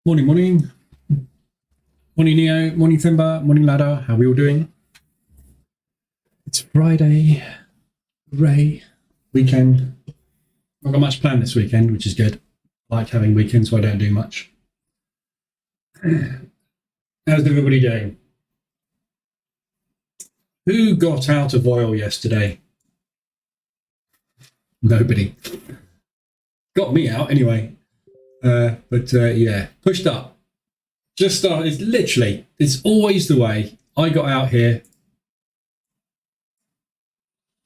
Morning, morning. Morning, Neo. Morning, Simba. Morning, Ladder. How are we all doing? It's Friday. Hooray. Weekend. Not got much planned this weekend, which is good. I like having weekends, so I don't do much. How's everybody doing? Who got out of oil yesterday? Nobody. Got me out anyway. Yeah, pushed up. Just started. It's always the way. I got out here.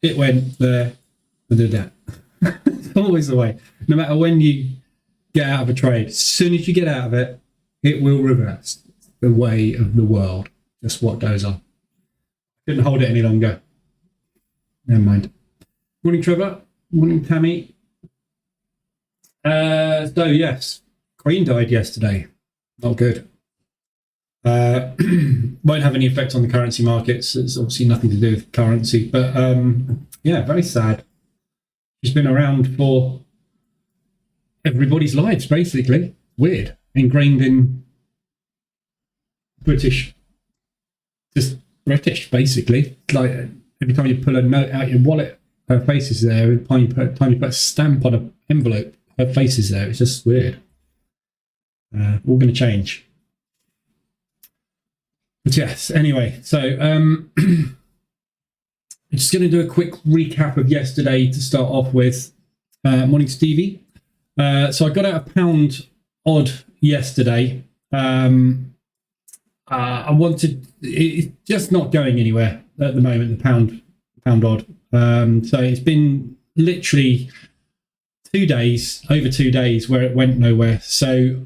It went there and did that. It's always the way. No matter when you get out of a trade, as soon as you get out of it, it will reverse. It's the way of the world. Just what goes on. Couldn't hold it any longer. Never mind. Morning, Trevor. Morning, Tammy. So yes, Queen died yesterday. Not good. Won't have any effect on the currency markets. It's obviously nothing to do with currency, but yeah, very sad. She's been around for everybody's lives, basically. Weird. Ingrained in British, basically. Like every time you pull a note out your wallet, her face is there. Every time you put a stamp on an envelope, her face is there. It's just weird. All going to change. But yes, anyway, so I'm just going to do a quick recap of yesterday to start off with. Morning, Stevie. So I got out a pound odd yesterday. I wanted, it's just not going anywhere at the moment, the pound odd. So it's been literally over 2 days where it went nowhere. So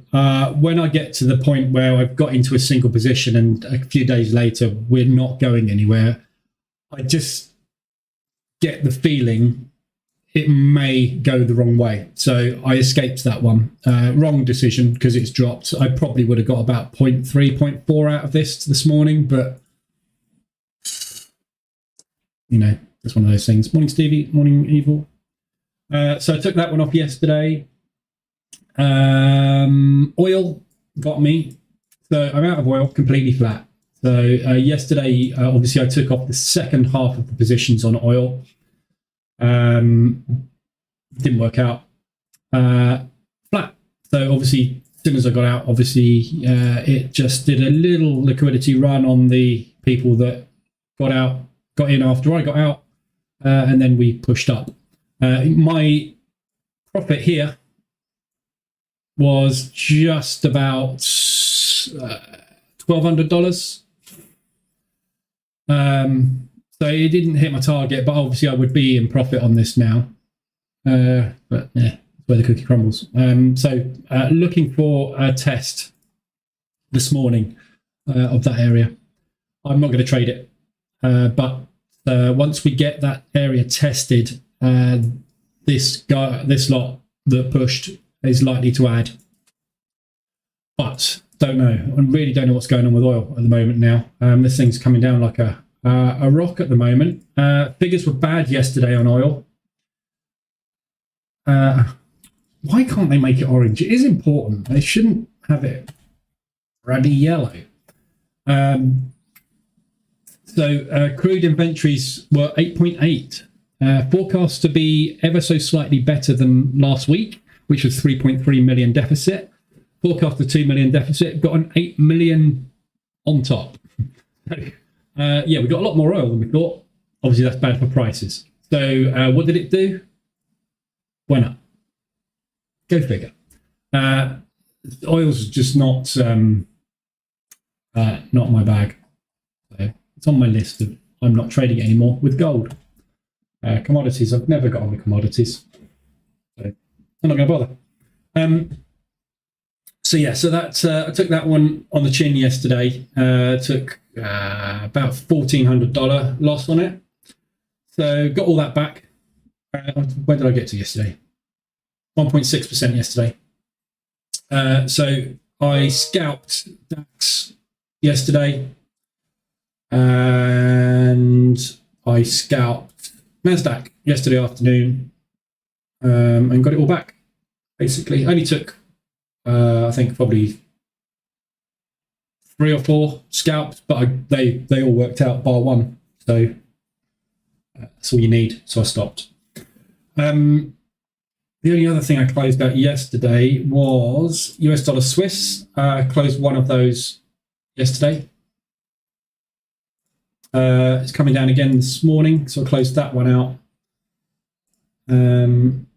when I get to the point where I've got into a single position and a few days later we're not going anywhere, I just get the feeling it may go the wrong way. So I escaped that one. Wrong decision because it's dropped. I probably would have got about 0.3, 0.4 out of this morning, but you know, it's one of those things. Morning, Stevie. Morning, Evil. So I took that one off yesterday. Oil got me. So I'm out of oil, completely flat. So yesterday, obviously, I took off the second half of the positions on oil. Didn't work out. Flat. So obviously, as soon as I got out, obviously, it just did a little liquidity run on the people that got in after I got out, and then we pushed up. My profit here was just about $1,200. So it didn't hit my target, but obviously I would be in profit on this now. But yeah, that's where the cookie crumbles. So looking for a test this morning of that area. I'm not going to trade it, but once we get that area tested, this lot that pushed is likely to add, but don't know. I really don't know what's going on with oil at the moment now. This thing's coming down like a rock at the moment. Figures were bad yesterday on oil. Why can't they make it orange? It is important. They shouldn't have it ruddy yellow. So crude inventories were 8.8. Forecast to be ever so slightly better than last week, which was 3.3 million deficit. Forecast a 2 million deficit, got an 8 million on top. Yeah, we got a lot more oil than we thought. Obviously, that's bad for prices. So what did it do? Went up. Go figure. Oil's just not my bag. So it's on my list of I'm not trading it anymore with gold. Commodities, I've never got on the commodities, so I'm not going to bother. So yeah, so that I took that one on the chin yesterday. Took about $1,400 loss on it. So got all that back. Where did I get to yesterday? 1.6% yesterday. So I scalped DAX yesterday, and I scalped NASDAQ yesterday afternoon, and got it all back. Basically, only took I think probably 3 or 4 scalped, but they all worked out bar one. So that's all you need. So I stopped. The only other thing I closed out yesterday was US dollar Swiss. Closed one of those yesterday. It's coming down again this morning, so I closed that one out. I'm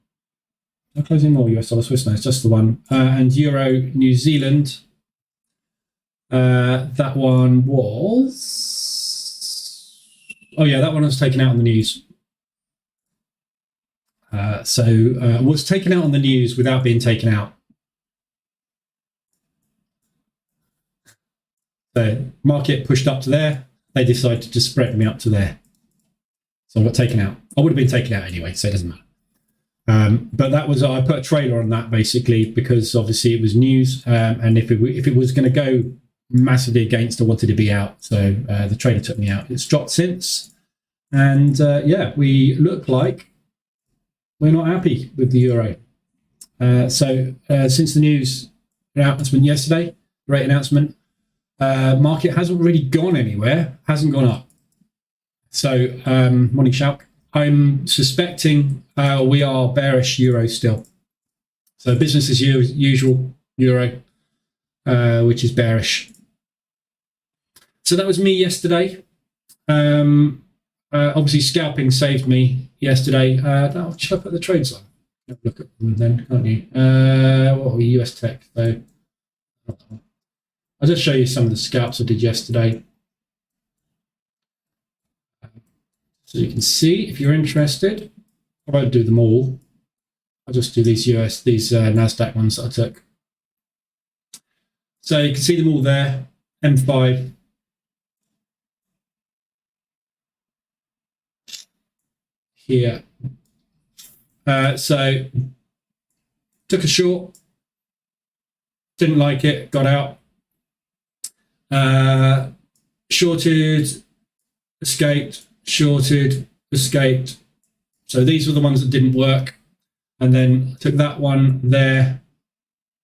closing more US dollar Swiss now, it's just the one. And Euro New Zealand, that one was, oh yeah, that one was taken out on the news. Was taken out on the news without being taken out. The market pushed up to there. They decided to just spread me up to there. So I got taken out. I would have been taken out anyway, so it doesn't matter. But that was, I put a trailer on that basically because obviously it was news, and if it was going to go massively against, I wanted to be out. So the trailer took me out. It's dropped since, and yeah, we look like we're not happy with the euro. Since the news announcement yesterday, rate announcement, market hasn't really gone anywhere, hasn't gone up. So morning Shalk. I'm suspecting we are bearish euro still. So business as usual euro, which is bearish. So that was me yesterday. Obviously scalping saved me yesterday. Should I put the trades on? Look at them then, can't you? What were we, US tech? So I'll just show you some of the scalps I did yesterday. So you can see, if you're interested, I won't do them all. I'll just do these NASDAQ ones that I took. So you can see them all there, M5. Here. So took a short, didn't like it, got out. Shorted, escaped, shorted, escaped. So these were the ones that didn't work. And then took that one there,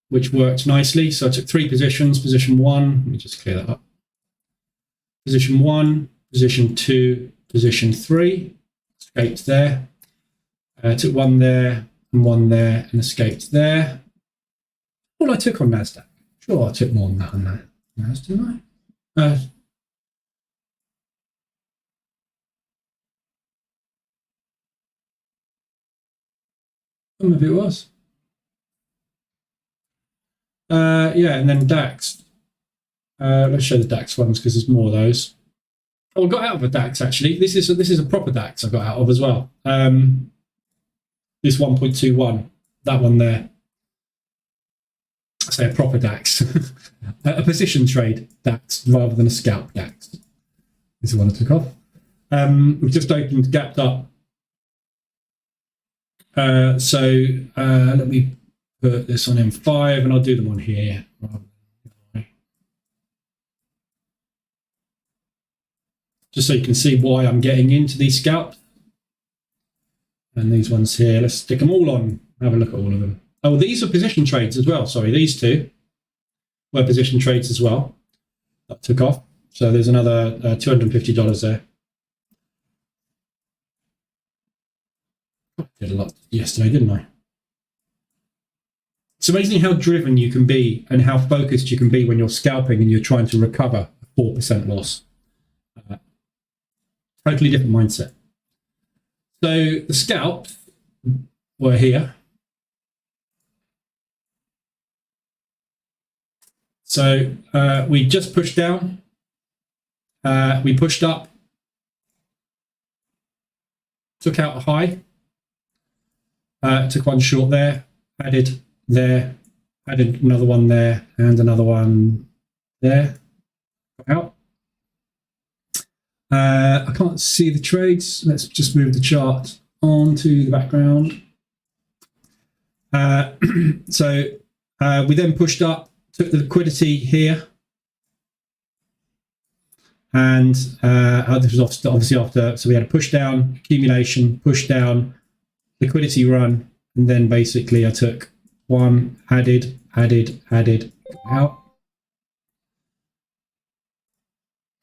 which worked nicely. So I took 3 positions. Position 1, let me just clear that up. Position 1, position 2, position 3, escaped there. Took 1 there and 1 there and escaped there. All I took on NASDAQ. Sure, I took more than that on that. Didn't I? Some of it was. Yeah, and then DAX. Let's show the DAX ones because there's more of those. Oh, I got out of a DAX actually. This is a proper DAX I got out of as well. This 1.21, that one there. I say a proper DAX, a position trade DAX rather than a scalp DAX. This is one I took off. We've just opened, gapped up. Let me put this on M5 and I'll do them on here. Just so you can see why I'm getting into these scalps. And these ones here, let's stick them all on, have a look at all of them. Oh, these are position trades as well. Sorry, these 2 were position trades as well. That took off. So there's another $250 there. I did a lot yesterday, didn't I? It's amazing how driven you can be and how focused you can be when you're scalping and you're trying to recover a 4% loss. Totally different mindset. So the scalps were here. So we just pushed down. We pushed up. Took out a high. Took one short there. Added there. Added another one there. And another one there. Out. I can't see the trades. Let's just move the chart onto the background. We then pushed up, took the liquidity here. And this was obviously after, so we had a push down, accumulation, push down, liquidity run, and then basically I took one, added, out.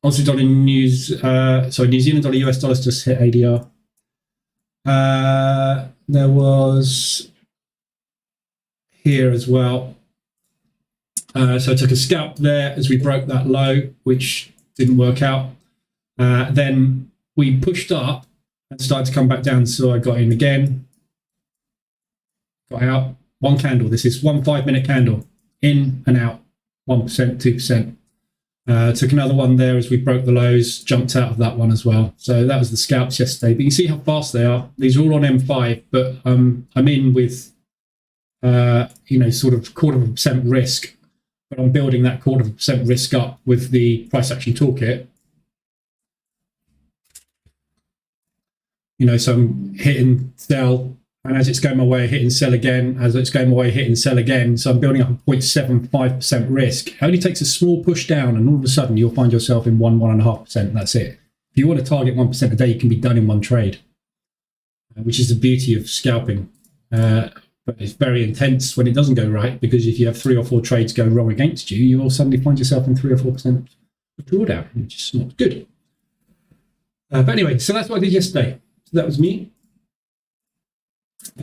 Aussie dollar New Zealand dollar US dollars just hit ADR. There was here as well. So I took a scalp there as we broke that low, which didn't work out. Then we pushed up and started to come back down. So I got in again, got out. One candle. This is 1 5-minute candle. In and out. 1%, 2%. Took another one there as we broke the lows, jumped out of that one as well. So that was the scalps yesterday. But you see how fast they are. These are all on M5, but I'm in with, sort of 0.25% risk. But I'm building that 0.25% risk up with the Price Action Toolkit. So I'm hitting sell, and as it's going my way, hitting sell again. As it's going my way, hitting sell again. So I'm building up a 0.75% risk. It only takes a small push down, and all of a sudden you'll find yourself in 1.5%. That's it. If you want to target 1% a day, you can be done in one trade, which is the beauty of scalping. But it's very intense when it doesn't go right, because if you have 3 or 4 trades go wrong against you, you will suddenly find yourself in 3 or 4% of drawdown, which is not good. But anyway, so that's what I did yesterday. So that was me.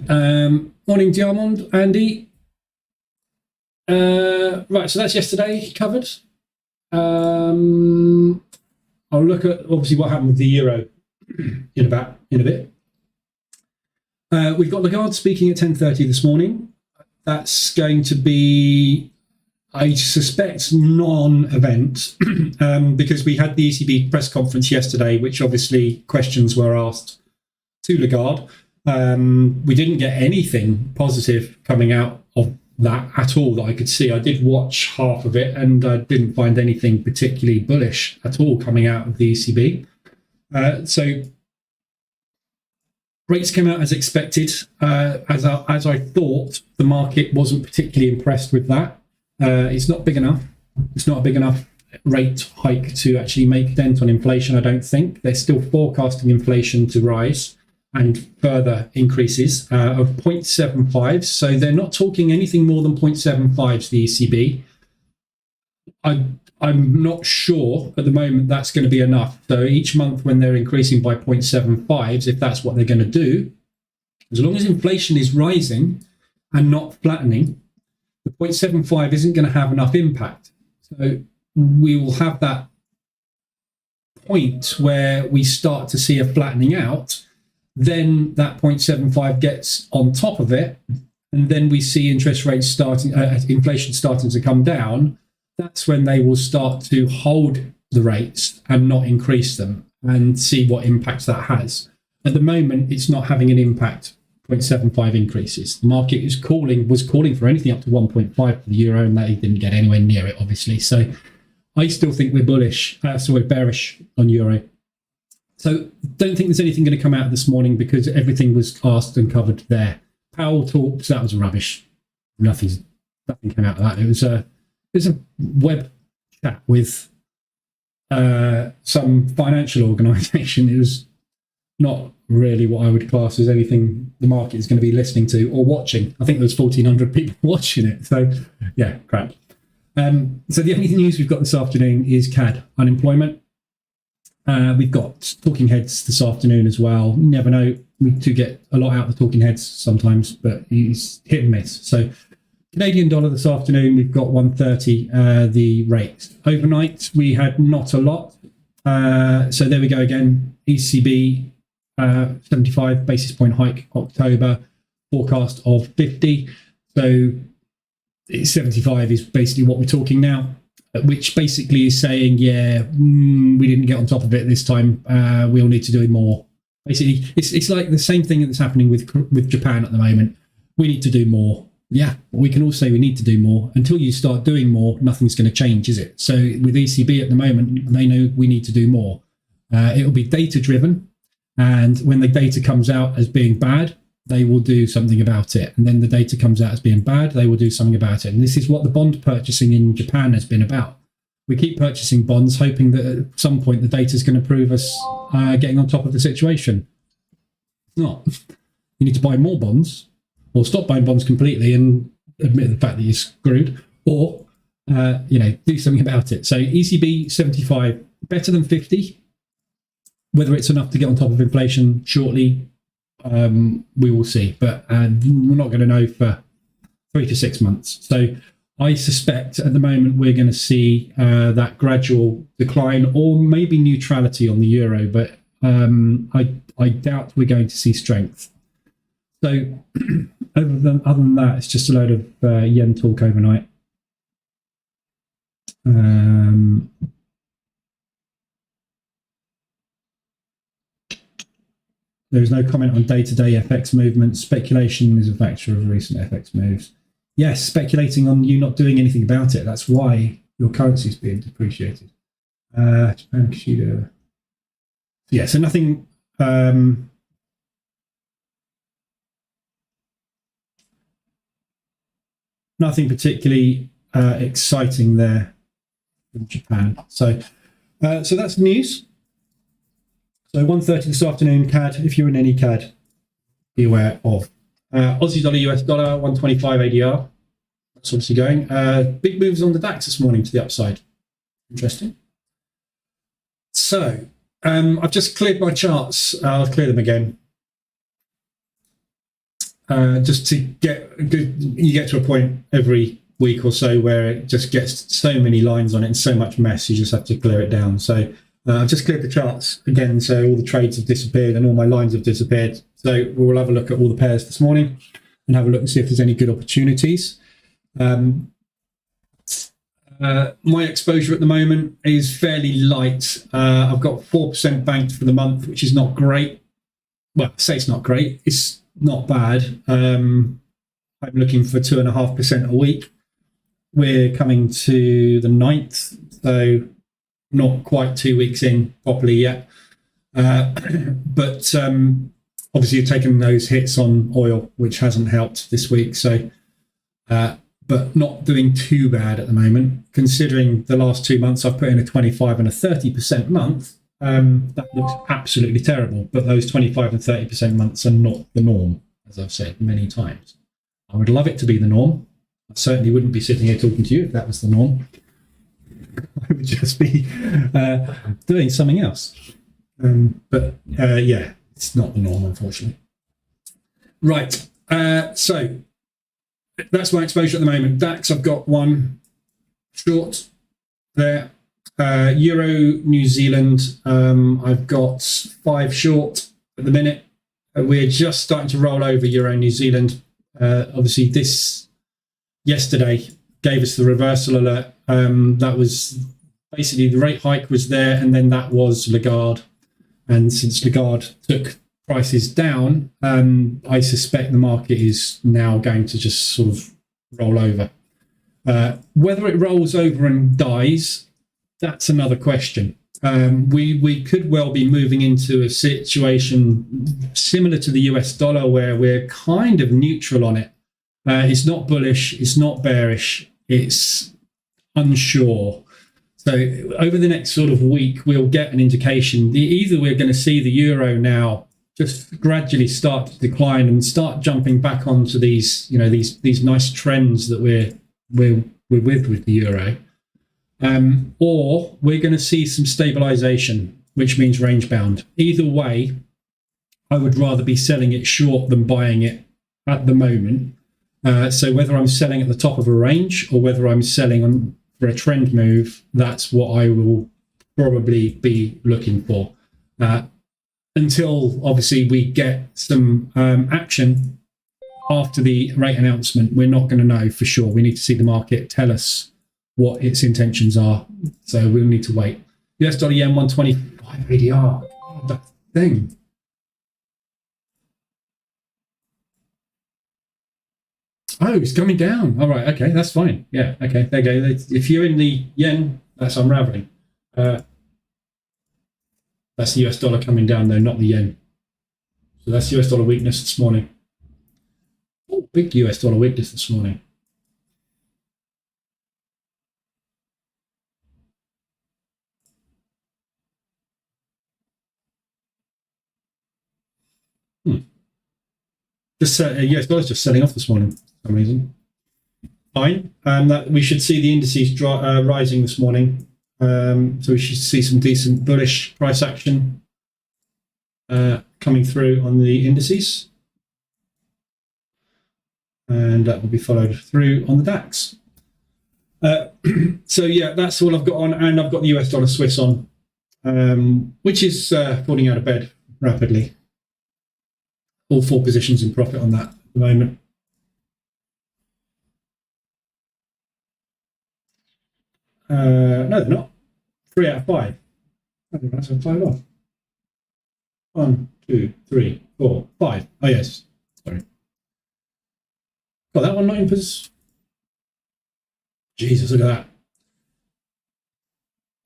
Morning, Diamond, Andy. Right, so that's yesterday covered. I'll look at obviously what happened with the euro in a bit. We've got Lagarde speaking at 10:30 this morning. That's going to be, I suspect, non-event because we had the ECB press conference yesterday, which obviously questions were asked to Lagarde. We didn't get anything positive coming out of that at all that I could see. I did watch half of it, and I didn't find anything particularly bullish at all coming out of the ECB. So rates came out as expected. As I thought, the market wasn't particularly impressed with that. It's not big enough. It's not a big enough rate hike to actually make a dent on inflation, I don't think. They're still forecasting inflation to rise and further increases of 0.75. So they're not talking anything more than 0.75 to the ECB. I'm not sure at the moment that's going to be enough. So each month when they're increasing by 0.75s, if that's what they're going to do, as long as inflation is rising and not flattening, the 0.75 isn't going to have enough impact. So we will have that point where we start to see a flattening out. Then that 0.75 gets on top of it, and then we see interest rates starting, inflation starting to come down. That's when they will start to hold the rates and not increase them, and see what impact that has. At the moment, it's not having an impact. 0.75 increases. The market was calling for anything up to 1.5 for the euro, and they didn't get anywhere near it, obviously. So I still think we're bullish. So we're bearish on euro. So don't think there's anything going to come out this morning because everything was asked and covered there. Powell talks, that was rubbish. Nothing came out of that. It was a web chat with some financial organisation. It was not really what I would class as anything the market is going to be listening to or watching. I think there was 1,400 people watching it. So yeah, crap. So the only news we've got this afternoon is CAD unemployment. We've got talking heads this afternoon as well. You never know. We do get a lot out of the talking heads sometimes, but it's hit and miss. So Canadian dollar this afternoon, we've got 130, the rate. Overnight, we had not a lot. So there we go again. ECB, 75 basis point hike October, forecast of 50. So 75 is basically what we're talking now, which basically is saying, yeah, we didn't get on top of it this time. We'll need to do more. Basically, it's like the same thing that's happening with Japan at the moment. We need to do more. Yeah, we can all say we need to do more. Until you start doing more, nothing's going to change, is it? So with ECB at the moment, they know we need to do more. It'll be data driven. And when the data comes out as being bad, they will do something about it. And then the data comes out as being bad, they will do something about it. And this is what the bond purchasing in Japan has been about. We keep purchasing bonds, hoping that at some point the data is going to prove us getting on top of the situation. It's not. You need to buy more bonds, or stop buying bonds completely and admit the fact that you're screwed, or do something about it. So ECB 75 better than 50. Whether it's enough to get on top of inflation shortly, we will see. But we're not going to know for 3 to 6 months. So I suspect at the moment we're going to see that gradual decline or maybe neutrality on the euro. But I doubt we're going to see strength. So other than that, it's just a load of yen talk overnight. There is no comment on day-to-day FX movements. Speculation is a factor of recent FX moves. Yes, speculating on you not doing anything about it. That's why your currency is being depreciated. Japan, Kushida. Yeah, so nothing. Nothing particularly exciting there from Japan. So that's the news. So 1:30 this afternoon, CAD. If you're in any CAD, be aware of Aussie dollar, US dollar, 125 ADR. That's obviously going. Big moves on the DAX this morning to the upside. Interesting. So I've just cleared my charts. I'll clear them again. Just to you get to a point every week or so where it just gets so many lines on it and so much mess, you just have to clear it down. So I've just cleared the charts again, so all the trades have disappeared and all my lines have disappeared. So we'll have a look at all the pairs this morning and have a look and see if there's any good opportunities. My exposure at the moment is fairly light. I've got 4% banked for the month, which is not great. Well, I say it's not great. It's not bad. I'm looking for 2.5% a week. We're coming to the 9th, so not quite 2 weeks in properly yet. But obviously you've taken those hits on oil, which hasn't helped this week. So, but not doing too bad at the moment, considering the last 2 months I've put in a 25 and a 30% month. That looks absolutely terrible. But those 25 and 30% months are not the norm, as I've said many times. I would love it to be the norm. I certainly wouldn't be sitting here talking to you if that was the norm. I would just be doing something else. But yeah, it's not the norm, unfortunately. Right. So that's my exposure at the moment. DAX, I've got one short there. Euro, New Zealand, I've got 5 short at the minute. We're just starting to roll over Euro, New Zealand. Obviously, this yesterday gave us the reversal alert. That was basically the rate hike was there, and then that was Lagarde. And since Lagarde took prices down, I suspect the market is now going to just sort of roll over. Whether it rolls over and dies, that's another question. We could well be moving into a situation similar to the US dollar where we're kind of neutral on it. It's not bullish, it's not bearish, it's unsure. So over the next sort of week, we'll get an indication. Either we're going to see the euro now just gradually start to decline and start jumping back onto these, these nice trends that we're with the euro, or we're going to see some stabilization, which means range bound. Either way, I would rather be selling it short than buying it at the moment. So whether I'm selling at the top of a range or whether I'm selling for a trend move, that's what I will probably be looking for. Until obviously we get some action after the rate announcement, we're not going to know for sure. We need to see the market tell us what its intentions are. So we'll need to wait. US dollar yen 125 ADR. Oh, that thing. Oh, it's coming down. All right. Okay, that's fine. Yeah. Okay. There you go. If you're in the yen, that's unraveling. That's the US dollar coming down, though, not the yen. So that's US dollar weakness this morning. Oh, big US dollar weakness this morning. US dollar's just selling off this morning for some reason. Fine. That we should see the indices rising this morning. So we should see some decent bullish price action coming through on the indices. And that will be followed through on the DAX. So yeah, that's all I've got on, and I've got the US dollar Swiss on, which is falling out of bed rapidly. All 4 positions in profit on that at the moment. No, they're not. 3 out of 5. That's 5 off. 1, 2, 3, 4, 5. Oh yes, sorry. Got that one not in position. Jesus, look at that.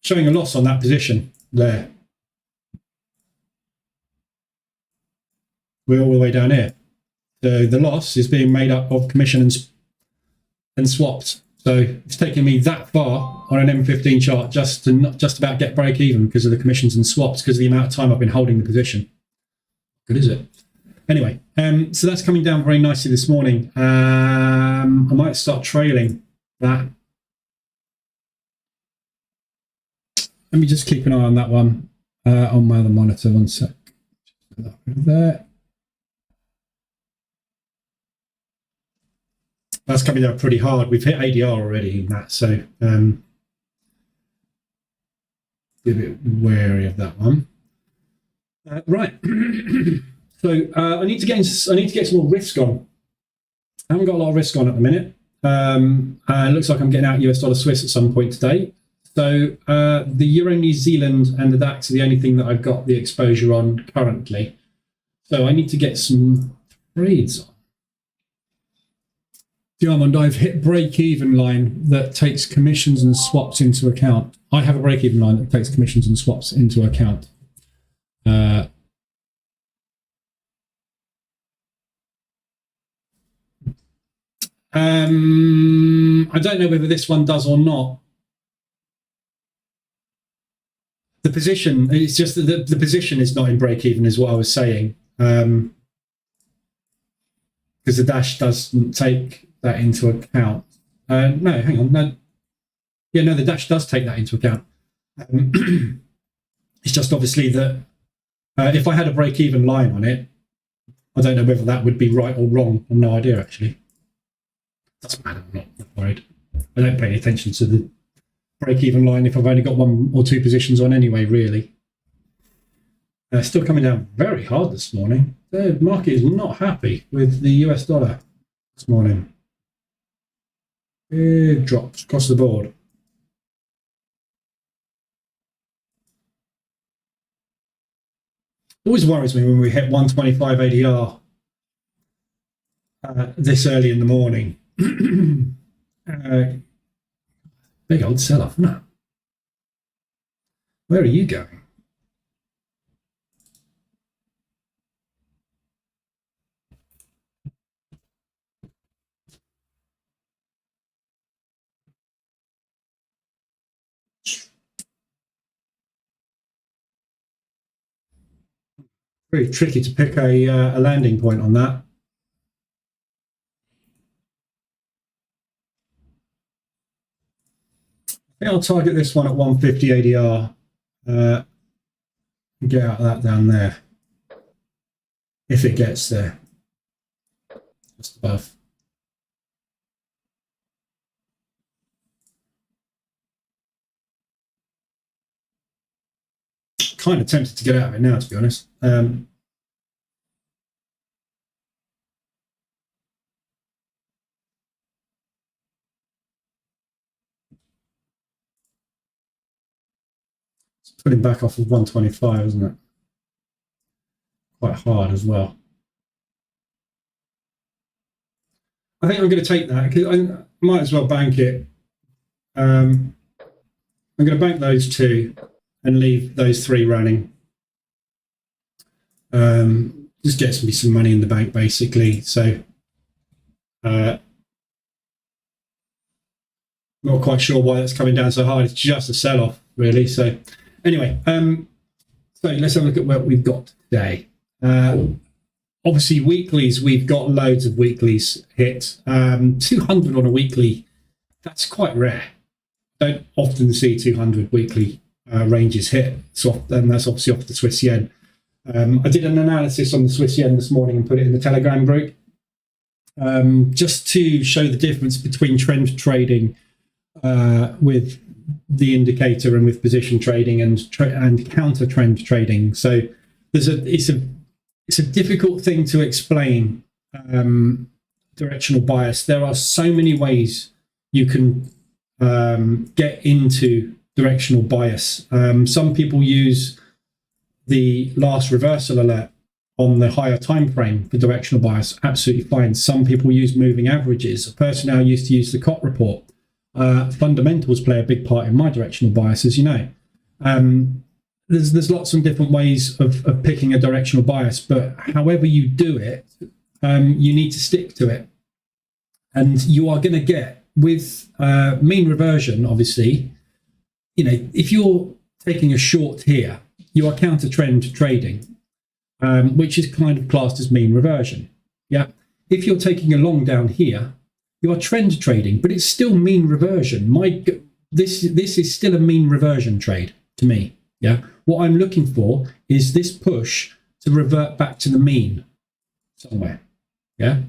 Showing a loss on that position there. We're all the way down here. So the loss is being made up of commission and swaps. So it's taken me that far on an M15 chart just to not just about get break even because of the commissions and swaps, because of the amount of time I've been holding the position. Good, is it? Anyway, so that's coming down very nicely this morning. I might start trailing that. Let me just keep an eye on that one on my other monitor. 1 sec. Put that over there. That's coming down pretty hard. We've hit ADR already in that, so be a bit wary of that one. Right. So I need to get some more risk on. I haven't got a lot of risk on at the minute. It looks like I'm getting out US dollar Swiss at some point today. So the Euro New Zealand and the DAX are the only thing that I've got the exposure on currently. So I need to get some trades on. Diamond, I've hit break-even line that takes commissions and swaps into account. I have a break-even line that takes commissions and swaps into account. I don't know whether this one does or not. The position, it's just that the position is not in break-even is what I was saying. Because the dash doesn't take that into account. No, hang on. No. Yeah, no, the dash does take that into account. It's just obviously that if I had a break-even line on it, I don't know whether that would be right or wrong. I've no idea, actually. Doesn't matter, I'm not worried. I don't pay any attention to the break-even line if I've only got 1 or 2 positions on anyway, really. Still coming down very hard this morning. The market is not happy with the US dollar this morning. Big drops across the board. Always worries me when we hit 125 ADR this early in the morning. Big old sell-off, isn't it? Where are you going? Very tricky to pick a landing point on that. I think I'll target this one at 150 ADR. Get out of that down there. If it gets there. Just above. Kind of tempted to get out of it now, to be honest. It's putting back off of 125, isn't it? Quite hard as well. I think I'm going to take that because I might as well bank it. I'm going to bank those 2 and leave those 3 running. Just gets me some money in the bank, basically. So, not quite sure why that's coming down so hard. It's just a sell-off, really. So, anyway, so let's have a look at what we've got today. Obviously, weeklies, we've got loads of weeklies hit. 200 on a weekly, that's quite rare. Don't often see 200 weekly ranges hit, and that's obviously off the Swiss yen. I did an analysis on the Swiss yen this morning and put it in the Telegram group, just to show the difference between trend trading with the indicator and with position trading and counter trend trading. So it's a difficult thing to explain, directional bias. There are so many ways you can get into directional bias. Some people use the last reversal alert on the higher time frame for directional bias, absolutely fine. Some people use moving averages. A person now used to use the COT report. Fundamentals play a big part in my directional bias, as you know. There's lots of different ways of picking a directional bias, but however you do it, you need to stick to it. And you are going to get, with mean reversion, obviously, if you're taking a short here, you are counter trend trading, which is kind of classed as mean reversion. Yeah. If you're taking a long down here, you are trend trading, but it's still mean reversion. This is still a mean reversion trade to me. Yeah. What I'm looking for is this push to revert back to the mean somewhere. Yeah.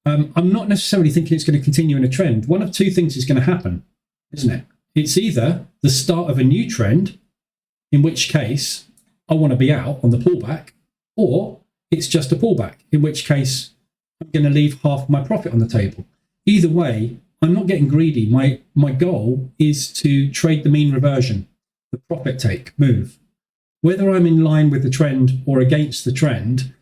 I'm not necessarily thinking it's going to continue in a trend. One of two things is going to happen, isn't it? It's either the start of a new trend, in which case I want to be out on the pullback, or it's just a pullback, in which case I'm going to leave half my profit on the table. Either way, I'm not getting greedy. My goal is to trade the mean reversion, the profit take move. Whether I'm in line with the trend or against the trend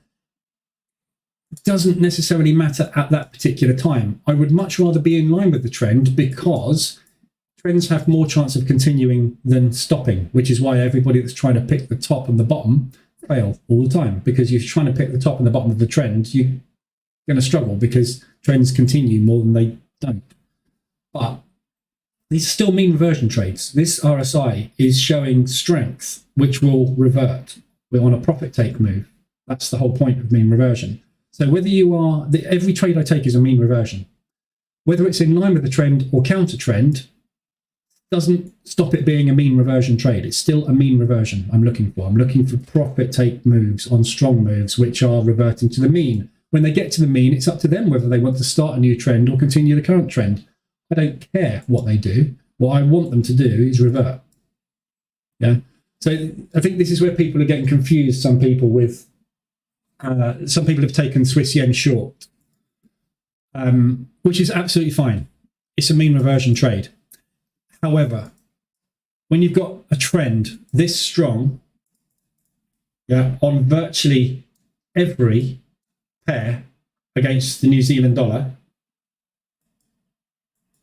doesn't necessarily matter at that particular time. I would much rather be in line with the trend, because trends have more chance of continuing than stopping, which is why everybody that's trying to pick the top and the bottom fail all the time, because if you're trying to pick the top and the bottom of the trend, you're going to struggle because trends continue more than they don't. But these are still mean reversion trades. This RSI is showing strength, which will revert. We're on a profit take move. That's the whole point of mean reversion. So whether you are, every trade I take is a mean reversion. Whether it's in line with the trend or counter trend doesn't stop it being a mean reversion trade. It's still a mean reversion I'm looking for. I'm looking for profit take moves on strong moves, which are reverting to the mean. When they get to the mean, it's up to them whether they want to start a new trend or continue the current trend. I don't care what they do. What I want them to do is revert. Yeah. So I think this is where people are getting confused. Some people have taken Swiss yen short, which is absolutely fine. It's a mean reversion trade. However, when you've got a trend this strong, yeah, on virtually every pair against the New Zealand dollar,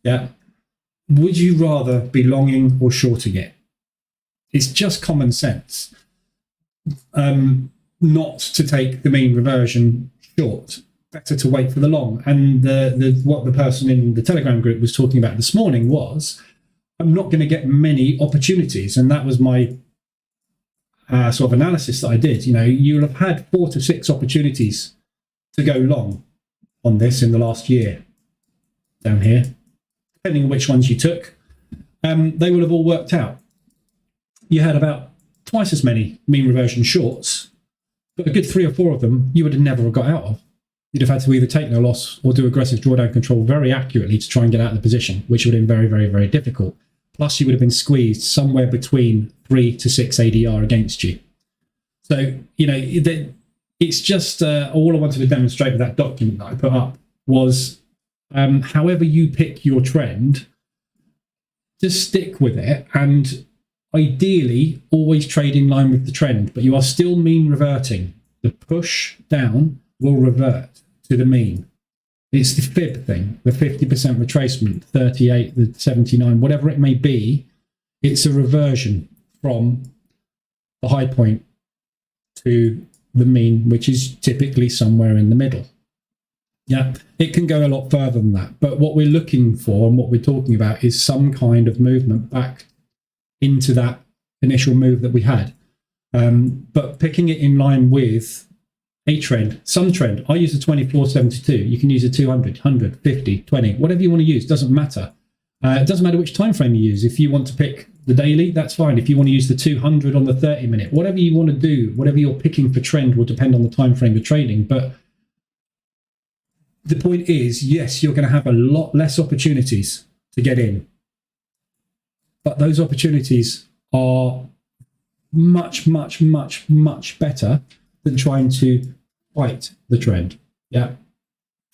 yeah, would you rather be longing or shorting it? It's just common sense not to take the mean reversion short. Better to wait for the long. And what the person in the Telegram group was talking about this morning was, I'm not going to get many opportunities. And that was my sort of analysis that I did. You'll have had 4 to 6 opportunities to go long on this in the last year down here, depending on which ones you took. They will have all worked out. You had about twice as many mean reversion shorts, but a good 3 or 4 of them you would have never got out of. You'd have had to either take no loss or do aggressive drawdown control very accurately to try and get out of the position, which would have been very, very, very difficult. Plus, you would have been squeezed somewhere between 3 to 6 ADR against you. So, it's just all I wanted to demonstrate with that document that I put up was however you pick your trend, just stick with it, and ideally always trade in line with the trend, but you are still mean reverting. The push down will revert to the mean. It's the fib thing, the 50% retracement, 38, the 79, whatever it may be. It's a reversion from the high point to the mean, which is typically somewhere in the middle. Yeah, it can go a lot further than that. But what we're looking for and what we're talking about is some kind of movement back into that initial move that we had. But picking it in line with a trend, some trend. I use a 24.72. You can use a 200, 100, 50, 20, whatever you want to use, doesn't matter. It doesn't matter which time frame you use. If you want to pick the daily, that's fine. If you want to use the 200 on the 30-minute, whatever you want to do, whatever you're picking for trend will depend on the time frame you're trading. But the point is, yes, you're going to have a lot less opportunities to get in. But those opportunities are much, much, much, much better than trying to fight the trend. Yeah.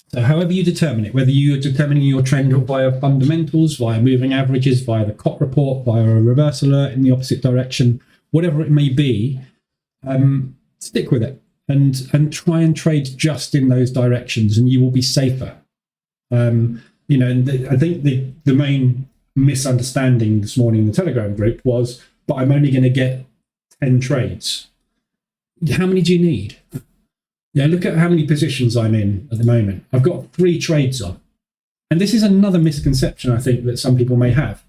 So however you determine it, whether you're determining your trend via fundamentals, via moving averages, via the COT report, via a reverse alert in the opposite direction, whatever it may be, stick with it and try and trade just in those directions, and you will be safer. And I think the main misunderstanding this morning in the Telegram group was, but I'm only going to get 10 trades. How many do you need? Yeah, look at how many positions I'm in at the moment. I've got 3 trades on. And this is another misconception I think that some people may have.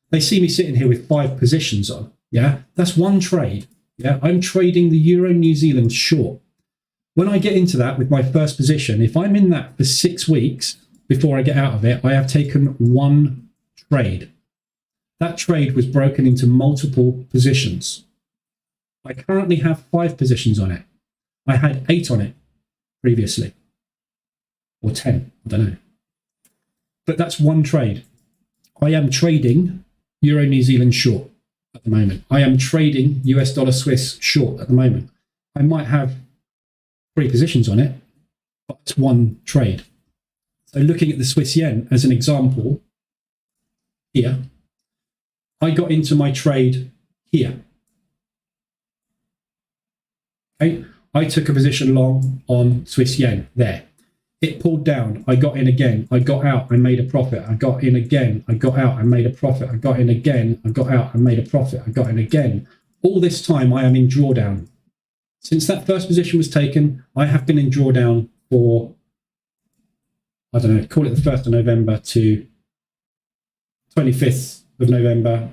They see me sitting here with 5 positions on. Yeah, that's 1 trade. Yeah, I'm trading the Euro New Zealand short. When I get into that with my first position, if I'm in that for 6 weeks before I get out of it, I have taken 1 trade. That trade was broken into multiple positions. I currently have 5 positions on it. I had 8 on it previously, or 10, I don't know. But that's 1 trade. I am trading Euro New Zealand short at the moment. I am trading US dollar Swiss short at the moment. I might have 3 positions on it, but it's 1 trade. So looking at the Swiss yen as an example here, I got into my trade here. Okay. I took a position long on Swiss yen there. It pulled down. I got in again. I got out. I made a profit. I got in again. I got out. I made a profit. I got in again. I got out. I made a profit. I got in again. All this time I am in drawdown. Since that first position was taken, I have been in drawdown for, I don't know, call it the 1st of November to 25th of November.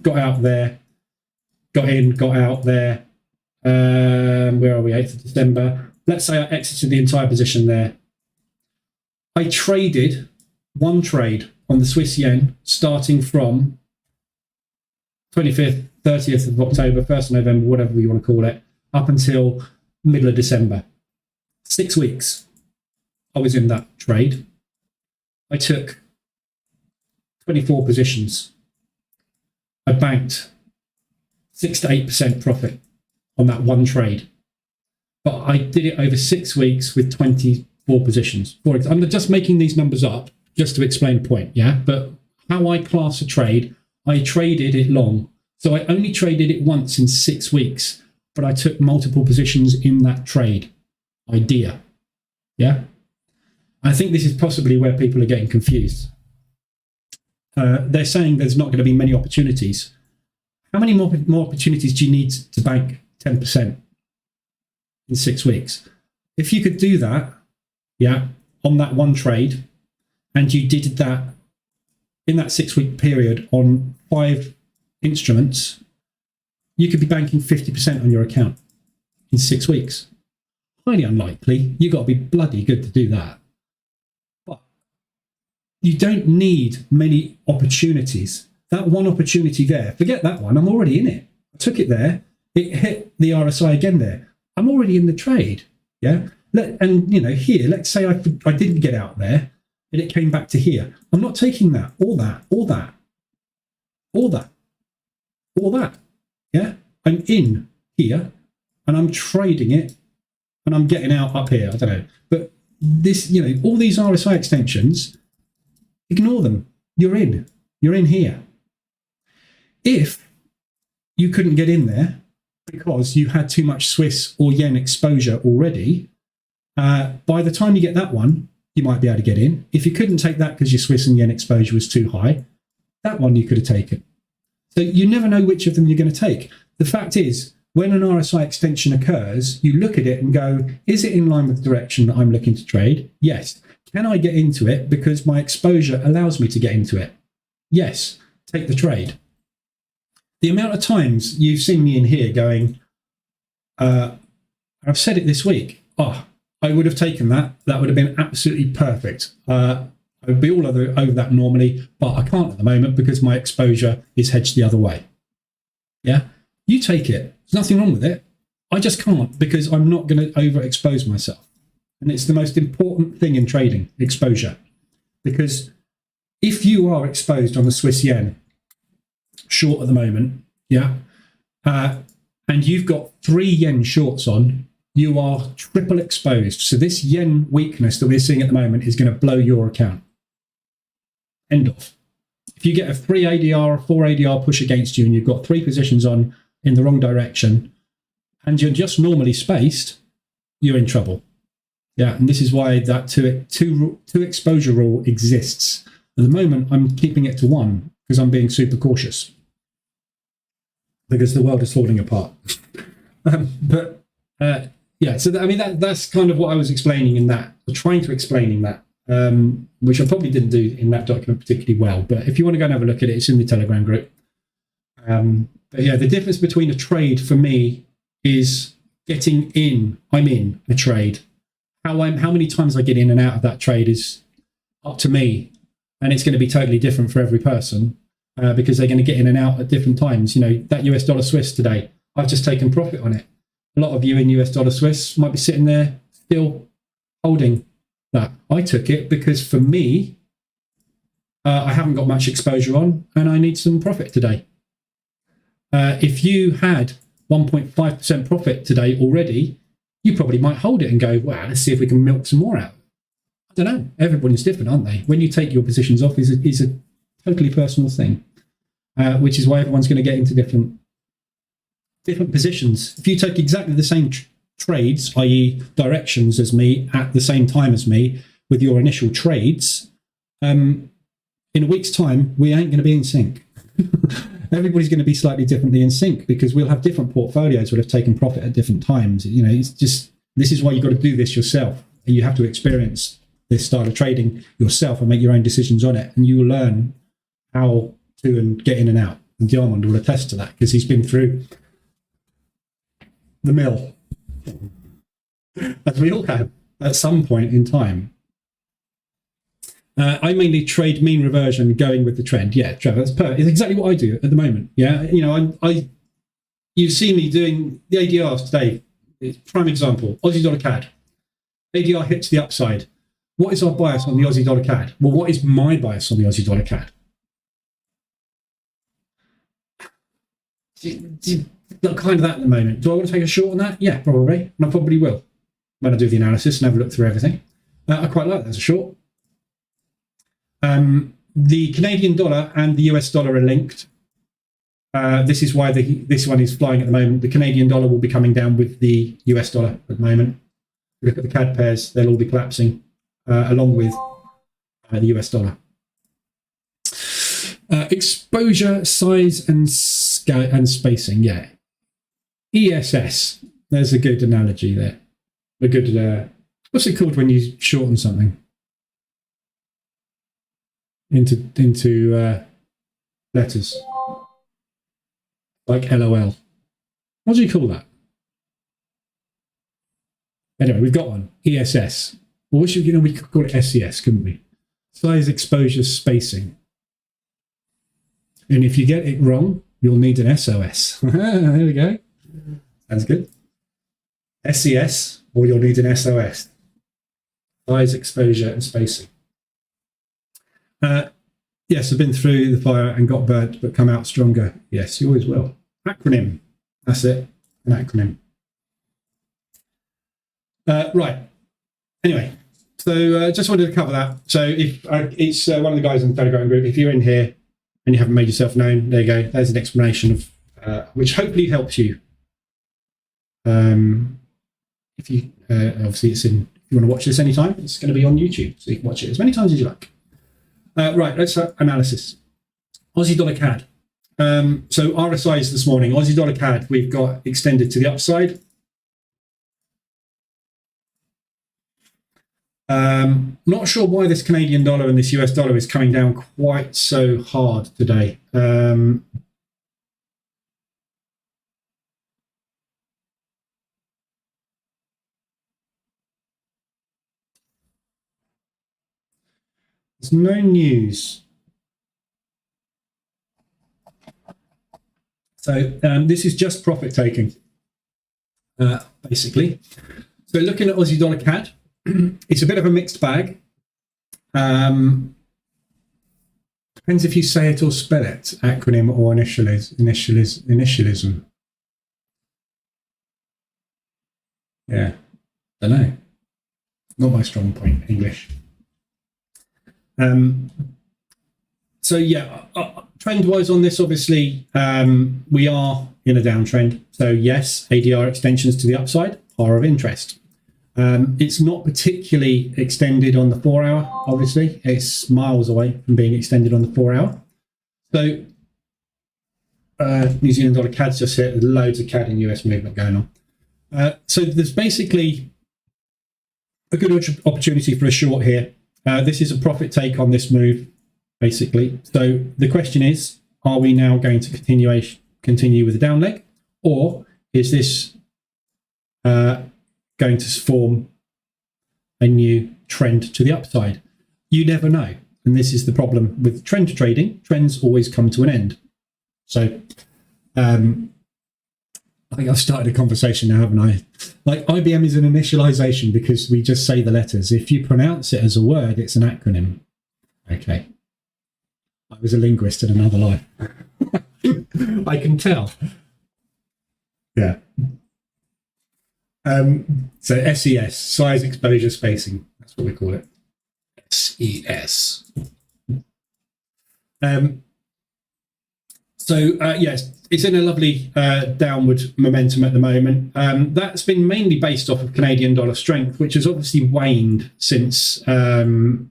Got out there. Got in. Got out there. Where are we? 8th of December. Let's say I exited the entire position there. I traded 1 trade on the Swiss yen starting from 25th, 30th of October, 1st of November, whatever you want to call it, up until middle of December. 6 weeks I was in that trade. I took 24 positions. I banked 6 to 8% profit on that 1 trade. But I did it over 6 weeks with 24 positions. I'm just making these numbers up just to explain the point, yeah? But how I class a trade, I traded it long. So I only traded it once in 6 weeks, but I took multiple positions in that trade idea, yeah? I think this is possibly where people are getting confused. They're saying there's not going to be many opportunities. How many more opportunities do you need to bank 10% in 6 weeks? If you could do that, yeah, on that 1 trade, and you did that in that 6-week period on 5 instruments, you could be banking 50% on your account in 6 weeks. Highly unlikely. You've got to be bloody good to do that. But you don't need many opportunities. That 1 opportunity there, forget that one, I'm already in it. I took it there. It hit the RSI again there. I'm already in the trade, yeah? And, here, let's say I didn't get out there and it came back to here. I'm not taking that, all that, yeah? I'm in here and I'm trading it and I'm getting out up here, I don't know. But this, all these RSI extensions, ignore them. You're in here. If you couldn't get in there because you had too much Swiss or yen exposure already, by the time you get that one, you might be able to get in. If you couldn't take that because your Swiss and yen exposure was too high, that one you could have taken. So you never know which of them you're going to take. The fact is, when an RSI extension occurs, you look at it and go, is it in line with the direction that I'm looking to trade? Yes. Can I get into it because my exposure allows me to get into it? Yes. Take the trade. The amount of times you've seen me in here going, I've said it this week, I would have taken that. That would have been absolutely perfect. I I would be all over that normally, but I can't at the moment because my exposure is hedged the other way. Yeah, you take it. There's nothing wrong with it. I just can't because I'm not going to overexpose myself. And it's the most important thing in trading, exposure. Because if you are exposed on the Swiss yen, short at the moment, yeah, and you've got 3 yen shorts on, you are triple exposed. So this yen weakness that we're seeing at the moment is going to blow your account. End of. If you get a 3 ADR or 4 ADR push against you and you've got 3 positions on in the wrong direction and you're just normally spaced, you're in trouble. Yeah, and this is why that two exposure rule exists. At the moment, I'm keeping it to 1 because I'm being super cautious because the world is falling apart. Yeah, so I mean that's kind of what I was explaining in that, or trying to explain in that. Which I probably didn't do in that document particularly well. But if you want to go and have a look at it, it's in the Telegram group. But yeah, the difference between a trade for me is getting in. I'm in a trade. How many times I get in and out of that trade is up to me, and it's going to be totally different for every person because they're going to get in and out at different times. You know, that US dollar Swiss today, I've just taken profit on it. A lot of you in US dollar Swiss might be sitting there still holding that. I took it because for me, I haven't got much exposure on and I need some profit today. If you had 1.5% profit today already, you probably might hold it and go, wow, let's see if we can milk some more out. I don't know. Everybody's different, aren't they? When you take your positions off is a totally personal thing, which is why everyone's going to get into different positions. If you take exactly the same trades, i.e. directions as me at the same time as me with your initial trades, in a week's time, we ain't going to be in sync. Everybody's going to be slightly differently in sync because we'll have different portfolios that have taken profit at different times. You know, it's just, this is why you've got to do this yourself. You have to experience this style of trading yourself and make your own decisions on it. And you will learn how to and get in and out. And Diamond will attest to that because he's been through the mill, as we all have at some point in time. I mainly trade mean reversion going with the trend. Yeah, Trevor, that's perfect. It's exactly what I do at the moment. Yeah, you know, you've seen me doing the ADRs today. It's prime example, Aussie dollar CAD. ADR hits the upside. What is our bias on the Aussie dollar CAD? Well, what is my bias on the Aussie dollar CAD? Kind of that at the moment. Do I want to take a short on that? Yeah, probably. And I probably will when I do the analysis and have a look through everything. I quite like that as a short. The Canadian dollar and the US dollar are linked. This is why this one is flying at the moment. The Canadian dollar will be coming down with the US dollar at the moment. Look at the CAD pairs, they'll all be collapsing along with the US dollar. Exposure, size, and spacing. Yeah. ESS. There's a good analogy there. A good. What's it called when you shorten something into letters? Like LOL. What do you call that? Anyway, we've got one. ESS. Well, we could call it SES, couldn't we? Size, exposure, spacing. And if you get it wrong, you'll need an SOS. There we go. Sounds good. SES, or you'll need an SOS. Size, exposure, and spacing. Yes, I've been through the fire and got burnt, but come out stronger. Yes, you always will. Acronym. That's it. An acronym. Right. Anyway, so just wanted to cover that. So if it's one of the guys in the Telegram group, if you're in here and you haven't made yourself known, there you go. There's an explanation of which hopefully helps you. If you obviously it's in. If you want to watch this anytime, it's going to be on YouTube, so you can watch it as many times as you like. Right, let's analysis. Aussie dollar CAD. So RSIs this morning. Aussie dollar CAD. We've got extended to the upside. Not sure why this Canadian dollar and this US dollar is coming down quite so hard today. There's no news. So this is just profit taking, basically. So looking at Aussie dollar CAD, it's a bit of a mixed bag. Depends if you say it or spell it, acronym or initialism. Yeah, don't know. Not my strong point, English. So yeah, trend-wise on this, obviously, we are in a downtrend. So yes, ADR extensions to the upside are of interest. It's not particularly extended on the 4-hour, obviously. It's miles away from being extended on the 4-hour. So New Zealand dollar CAD's just hit, loads of CAD and US movement going on. So there's basically a good opportunity for a short here. This is a profit take on this move, basically. So the question is, are we now going to continue with the down leg, or is this going to form a new trend to the upside? You never know. And this is the problem with trend trading. Trends always come to an end. So I think I've started a conversation now, haven't I? Like IBM is an initialization because we just say the letters. If you pronounce it as a word, it's an acronym. Okay. I was a linguist in another life. I can tell. Yeah. So SES, size, exposure, spacing. That's what we call it. SES. Yes, it's in a lovely downward momentum at the moment. That's been mainly based off of Canadian dollar strength, which has obviously waned since the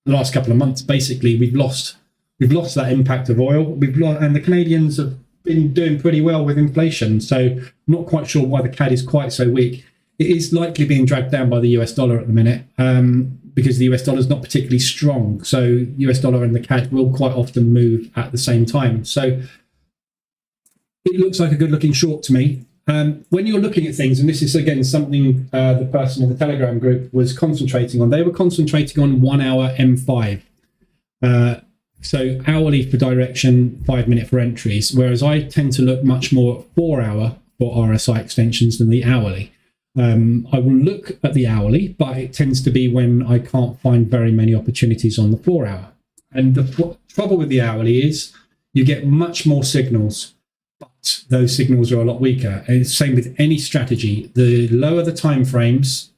last couple of months. Basically, we've lost that impact of oil. And the Canadians have been doing pretty well with inflation. So I'm not quite sure why the CAD is quite so weak. It is likely being dragged down by the US dollar at the minute because the US dollar is not particularly strong. So US dollar and the CAD will quite often move at the same time. So it looks like a good looking short to me. When you're looking at things, and this is again something the person in the Telegram group was concentrating on, they were concentrating on 1 hour M5. So hourly for direction, 5 minute for entries, whereas I tend to look much more at 4 hour for RSI extensions than the hourly. I will look at the hourly, but it tends to be when I can't find very many opportunities on the 4 hour. And the trouble with the hourly is you get much more signals, but those signals are a lot weaker. And it's the same with any strategy. The lower the time frames,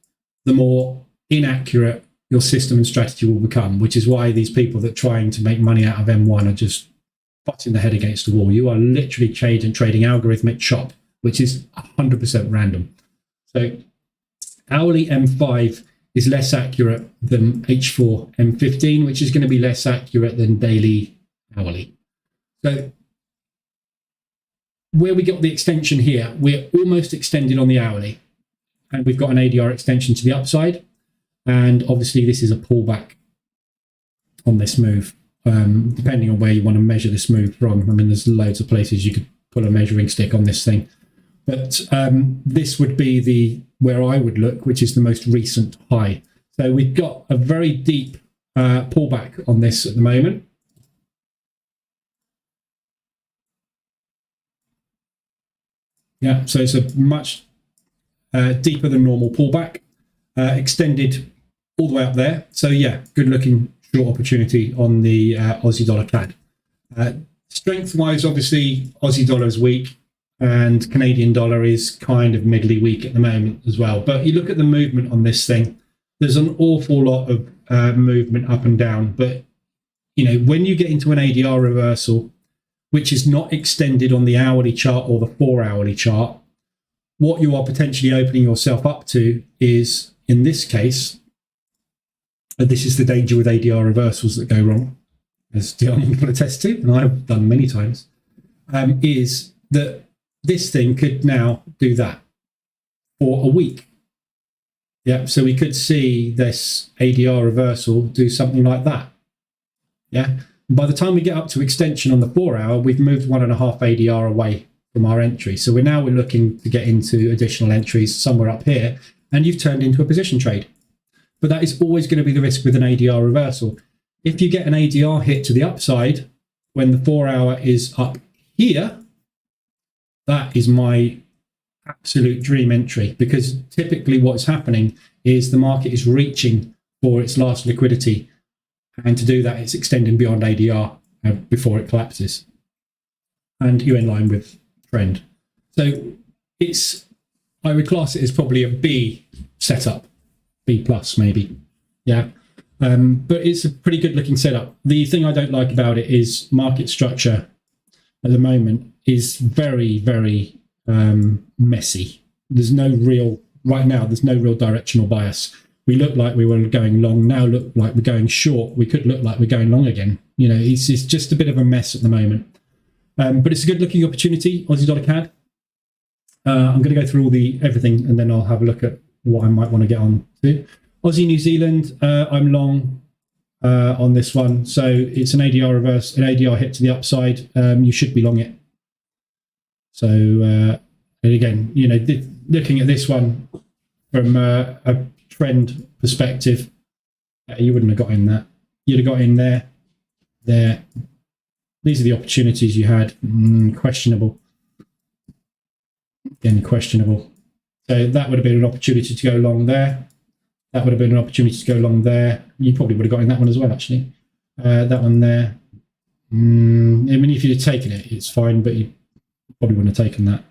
the more inaccurate your system and strategy will become, which is why these people that are trying to make money out of M1 are just butting their head against the wall. You are literally trading algorithmic chop, which is 100% random. So hourly M5 is less accurate than H4 M15, which is going to be less accurate than daily hourly. So where we got the extension here, we're almost extended on the hourly, and we've got an ADR extension to the upside. And obviously this is a pullback on this move, depending on where you want to measure this move from. I mean, there's loads of places you could put a measuring stick on this thing. But this would be where I would look, which is the most recent high. So we've got a very deep pullback on this at the moment. Yeah, so it's a much deeper than normal pullback, extended all the way up there. So yeah, good looking short opportunity on the Aussie dollar CAD. Strength wise, obviously Aussie dollar is weak and Canadian dollar is kind of middly weak at the moment as well. But you look at the movement on this thing, there's an awful lot of movement up and down. But you know, when you get into an ADR reversal, which is not extended on the hourly chart or the 4 hourly chart, what you are potentially opening yourself up to is, in this case, this is the danger with ADR reversals that go wrong, as Dion can attest to, and I've done many times, is that this thing could now do that for a week. Yeah, so we could see this ADR reversal do something like that. Yeah, by the time we get up to extension on the 4 hour, we've moved 1.5 ADR away from our entry. So we're looking to get into additional entries somewhere up here, and you've turned into a position trade. But that is always going to be the risk with an ADR reversal. If you get an ADR hit to the upside when the 4 hour is up here, that is my absolute dream entry, because typically what's happening is the market is reaching for its last liquidity, and to do that it's extending beyond ADR before it collapses, and you're in line with trend. So I would class it as probably a B setup, B plus maybe, yeah. But it's a pretty good looking setup. The thing I don't like about it is market structure at the moment is very, very messy. There's no real directional bias. We look like we were going long, now look like we're going short. We could look like we're going long again. You know, it's just a bit of a mess at the moment. But it's a good looking opportunity, Aussie dollar CAD. I'm going to go through everything, and then I'll have a look at what I might want to get on to. Aussie New Zealand, I'm long on this one. So it's an ADR reverse, an ADR hit to the upside. You should be long it. So, and again, you know, looking at this one from a trend perspective, you wouldn't have got in that. You'd have got in there. These are the opportunities you had. Questionable. Again, questionable. So that would have been an opportunity to go long there. That would have been an opportunity to go long there. You probably would have got in that one as well, actually. That one there. I mean, if you'd taken it, it's fine, but you probably wouldn't have taken that.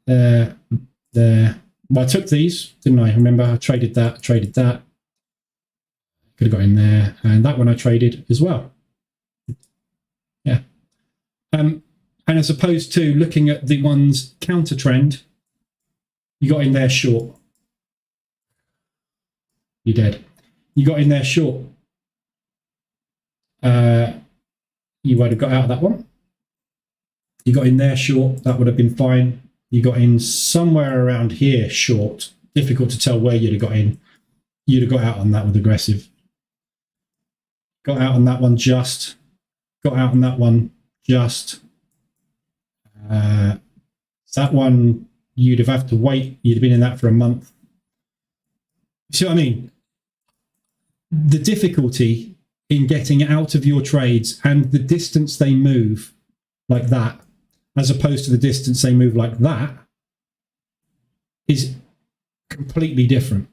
There. Well, I took these, didn't I? Remember, I traded that. Could have got in there. And that one I traded as well. Yeah. And as opposed to looking at the ones counter trend, you got in there short. You're dead. You got in there short. You would have got out of that one. You got in there short. That would have been fine. You got in somewhere around here short. Difficult to tell where you'd have got in. You'd have got out on that with aggressive. Got out on that one just. Got out on that one just. That one, you'd have had to wait. You'd have been in that for a month. See what I mean? The difficulty in getting out of your trades and the distance they move like that, as opposed to the distance they move like that, is completely different,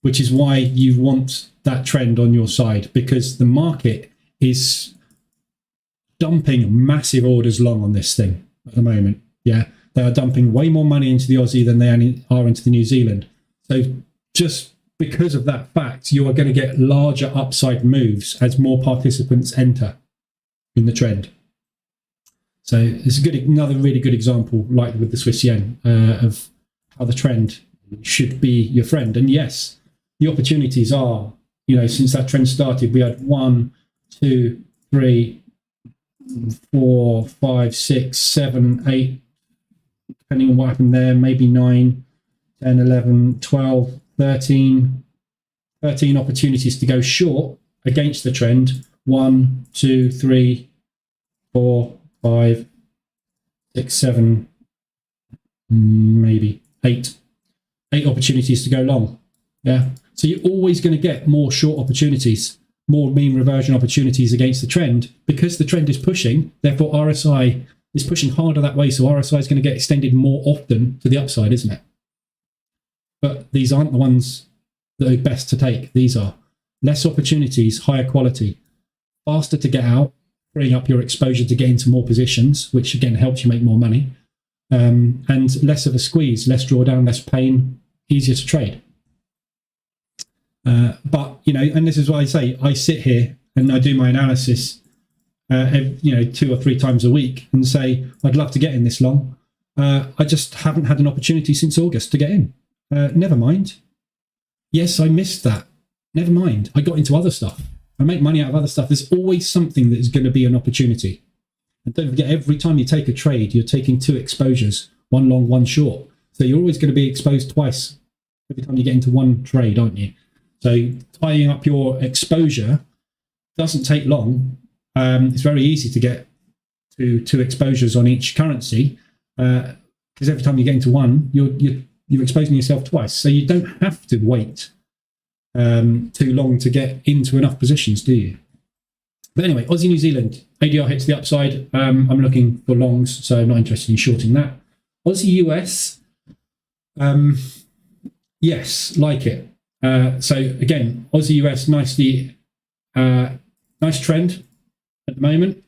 which is why you want that trend on your side, because the market is dumping massive orders long on this thing at the moment. Yeah, they are dumping way more money into the Aussie than they are into the New Zealand. So just because of that fact, you are going to get larger upside moves as more participants enter in the trend. So it's another really good example, like with the Swiss yen, of how the trend should be your friend. And yes, the opportunities are, you know, since that trend started, we had 1, 2, 3, 4, 5, 6, 7, 8, depending on what happened there, maybe 9, 10, 11, 12, 13 opportunities to go short against the trend. 1, 2, 3, 4, 5, 6, 7, maybe 8 opportunities to go long. Yeah. So you're always going to get more short opportunities, more mean reversion opportunities against the trend, because the trend is pushing. Therefore, RSI is pushing harder that way. So RSI is going to get extended more often to the upside, isn't it? But these aren't the ones that are best to take. These are less opportunities, higher quality, faster to get out, freeing up your exposure to get into more positions, which again helps you make more money, and less of a squeeze, less drawdown, less pain, easier to trade. But, you know, and this is why I say I sit here and I do my analysis, you know, 2 or 3 times a week and say, I'd love to get in this long. I just haven't had an opportunity since August to get in. Never mind. Yes, I missed that. Never mind. I got into other stuff. I make money out of other stuff. There's always something that is going to be an opportunity. And don't forget, every time you take a trade, you're taking 2 exposures, 1 long, 1 short. So you're always going to be exposed twice every time you get into one trade, aren't you? So tying up your exposure doesn't take long. It's very easy to get to 2 exposures on each currency, because every time you get into one, you're exposing yourself twice. So you don't have to wait too long to get into enough positions, do you? But anyway, Aussie New Zealand, ADR hits the upside. I'm looking for longs, so I'm not interested in shorting that. Aussie US, yes, like it. So again, Aussie US nicely, nice trend at the moment.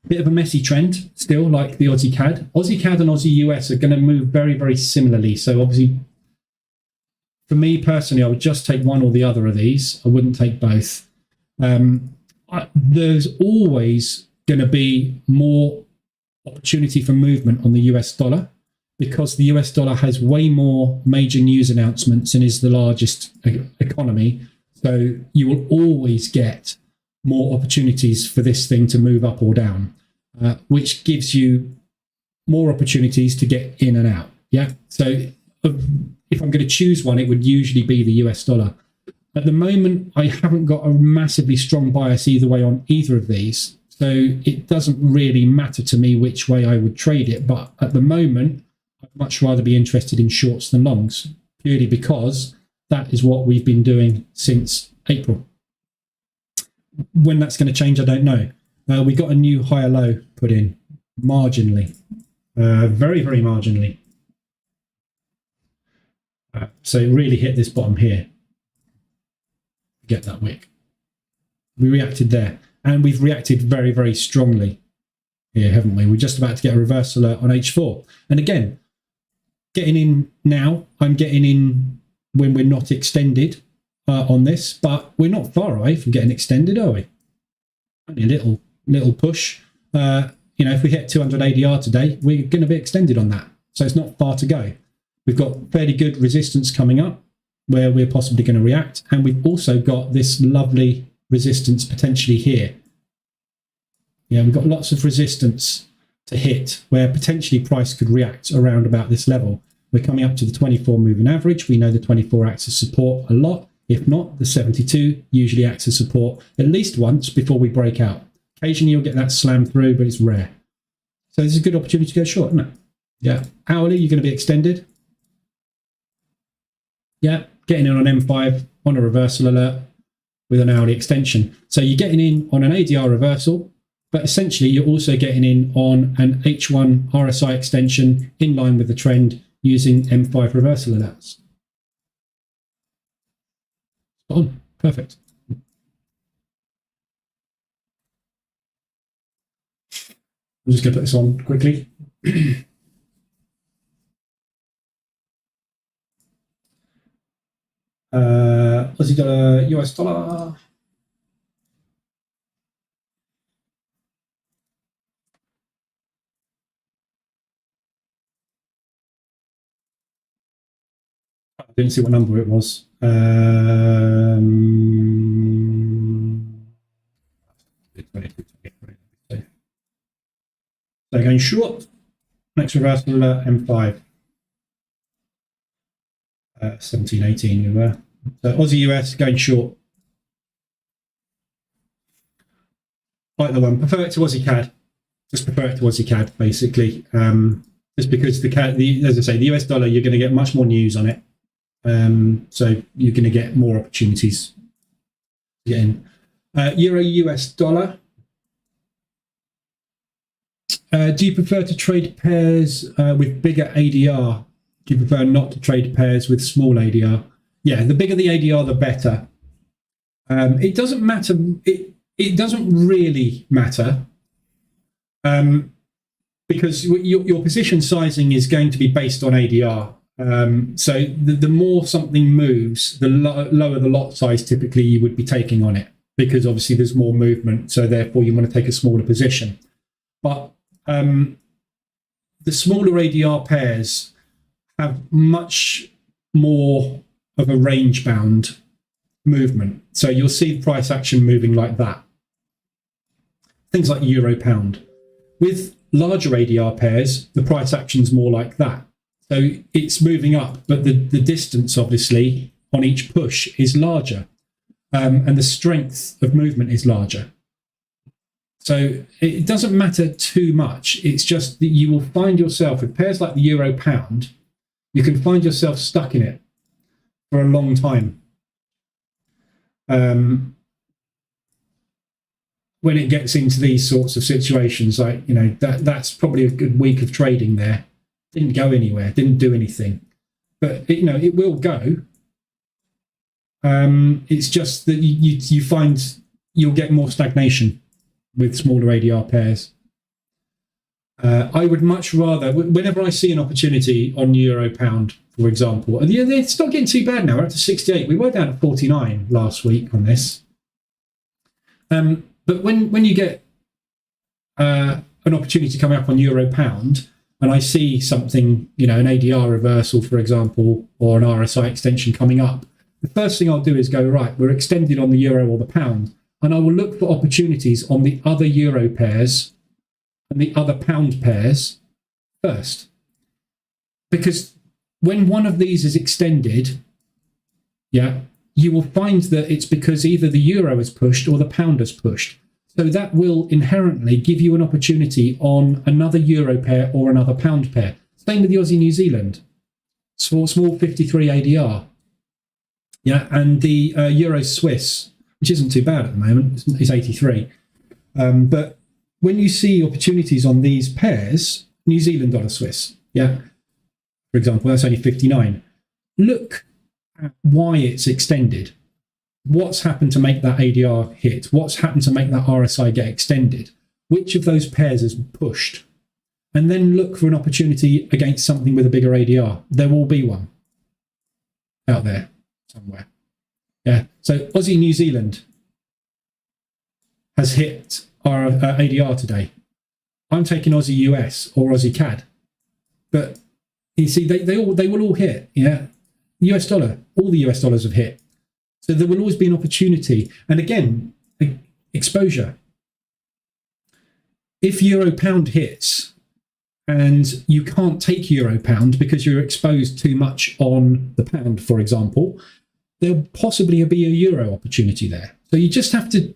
Bit of a messy trend still, like the Aussie CAD. Aussie CAD and Aussie US are going to move very, very similarly. So obviously, for me personally, I would just take one or the other of these. I wouldn't take both. There's always going to be more opportunity for movement on the US dollar because the US dollar has way more major news announcements and is the largest economy. So you will always get more opportunities for this thing to move up or down, which gives you more opportunities to get in and out. Yeah. So if I'm going to choose one, it would usually be the US dollar. At the moment, I haven't got a massively strong bias either way on either of these. So it doesn't really matter to me which way I would trade it. But at the moment, I'd much rather be interested in shorts than longs, purely because that is what we've been doing since April. When that's going to change, I don't know. We got a new higher low put in marginally, very, very marginally. So it really hit this bottom here. Get that wick. We reacted there, and we've reacted very, very strongly here, haven't we? We're just about to get a reverse alert on H4. And again, getting in now, I'm getting in when we're not extended on this, but we're not far away from getting extended, are we? Only a little push. If we hit 200 ADR today, we're going to be extended on that. So it's not far to go. We've got fairly good resistance coming up where we're possibly going to react. And we've also got this lovely resistance potentially here. Yeah, we've got lots of resistance to hit where potentially price could react around about this level. We're coming up to the 24 moving average. We know the 24 acts as support a lot. If not, the 72 usually acts as support at least once before we break out. Occasionally you'll get that slam through, but it's rare. So this is a good opportunity to go short, isn't it? Yeah. Hourly, you're going to be extended. Yeah. Getting in on M5 on a reversal alert with an hourly extension. So you're getting in on an ADR reversal, but essentially you're also getting in on an H1 RSI extension in line with the trend using M5 reversal alerts. On. Perfect. I'm just going to put this on quickly. Aussie dollar, US dollar. I didn't see what number it was. So going short, next reversal alert, M5. 1718 we were. So Aussie US going short. Like the one, prefer it to Aussie CAD. Just prefer it to Aussie CAD basically. Just because the CAD, as I say, the US dollar, you're going to get much more news on it. So you're going to get more opportunities to get in. Euro US dollar. Do you prefer to trade pairs with bigger ADR? Do you prefer not to trade pairs with small ADR? Yeah, the bigger the ADR, the better. It doesn't matter. It doesn't really matter because your position sizing is going to be based on ADR. So the more something moves, the lower the lot size typically you would be taking on it, because obviously there's more movement. So therefore you want to take a smaller position. But the smaller ADR pairs have much more of a range bound movement. So you'll see price action moving like that. Things like euro pound. With larger ADR pairs, the price action's more like that. So it's moving up, but the distance obviously on each push is larger, and the strength of movement is larger. So it doesn't matter too much. It's just that you will find yourself with pairs like the euro pound, you can find yourself stuck in it for a long time. when it gets into these sorts of situations, like, you know, that's probably a good week of trading there. Didn't go anywhere, didn't do anything. But, you know, it will go. It's just that you find you'll get more stagnation with smaller ADR pairs. I would much rather, whenever I see an opportunity on Euro Pound, for example, and yeah, it's not getting too bad now. We're up to 68. We were down at 49 last week on this. But when you get an opportunity coming up on Euro Pound, and I see something, you know, an ADR reversal, for example, or an RSI extension coming up, the first thing I'll do is go, right, we're extended on the euro or the pound, and I will look for opportunities on the other euro pairs and the other pound pairs first. Because when one of these is extended, yeah, you will find that it's because either the euro has pushed or the pound has pushed. So that will inherently give you an opportunity on another euro pair or another pound pair. Same with the Aussie New Zealand. Small 53 ADR. Yeah, and the euro Swiss, which isn't too bad at the moment, is 83. But when you see opportunities on these pairs, New Zealand dollar Swiss, yeah, for example, that's only 59. Look at why it's extended. What's happened to make that ADR hit? What's happened to make that RSI get extended? Which of those pairs has pushed? And then look for an opportunity against something with a bigger ADR. There will be one out there somewhere. Yeah. So Aussie New Zealand has hit our ADR today. I'm taking Aussie US or Aussie CAD, but you see, they will all hit. Yeah. US dollar, all the US dollars have hit. So there will always be an opportunity. And again, exposure. If euro pound hits and you can't take euro pound because you're exposed too much on the pound, for example, there'll possibly be a euro opportunity there. So you just have to,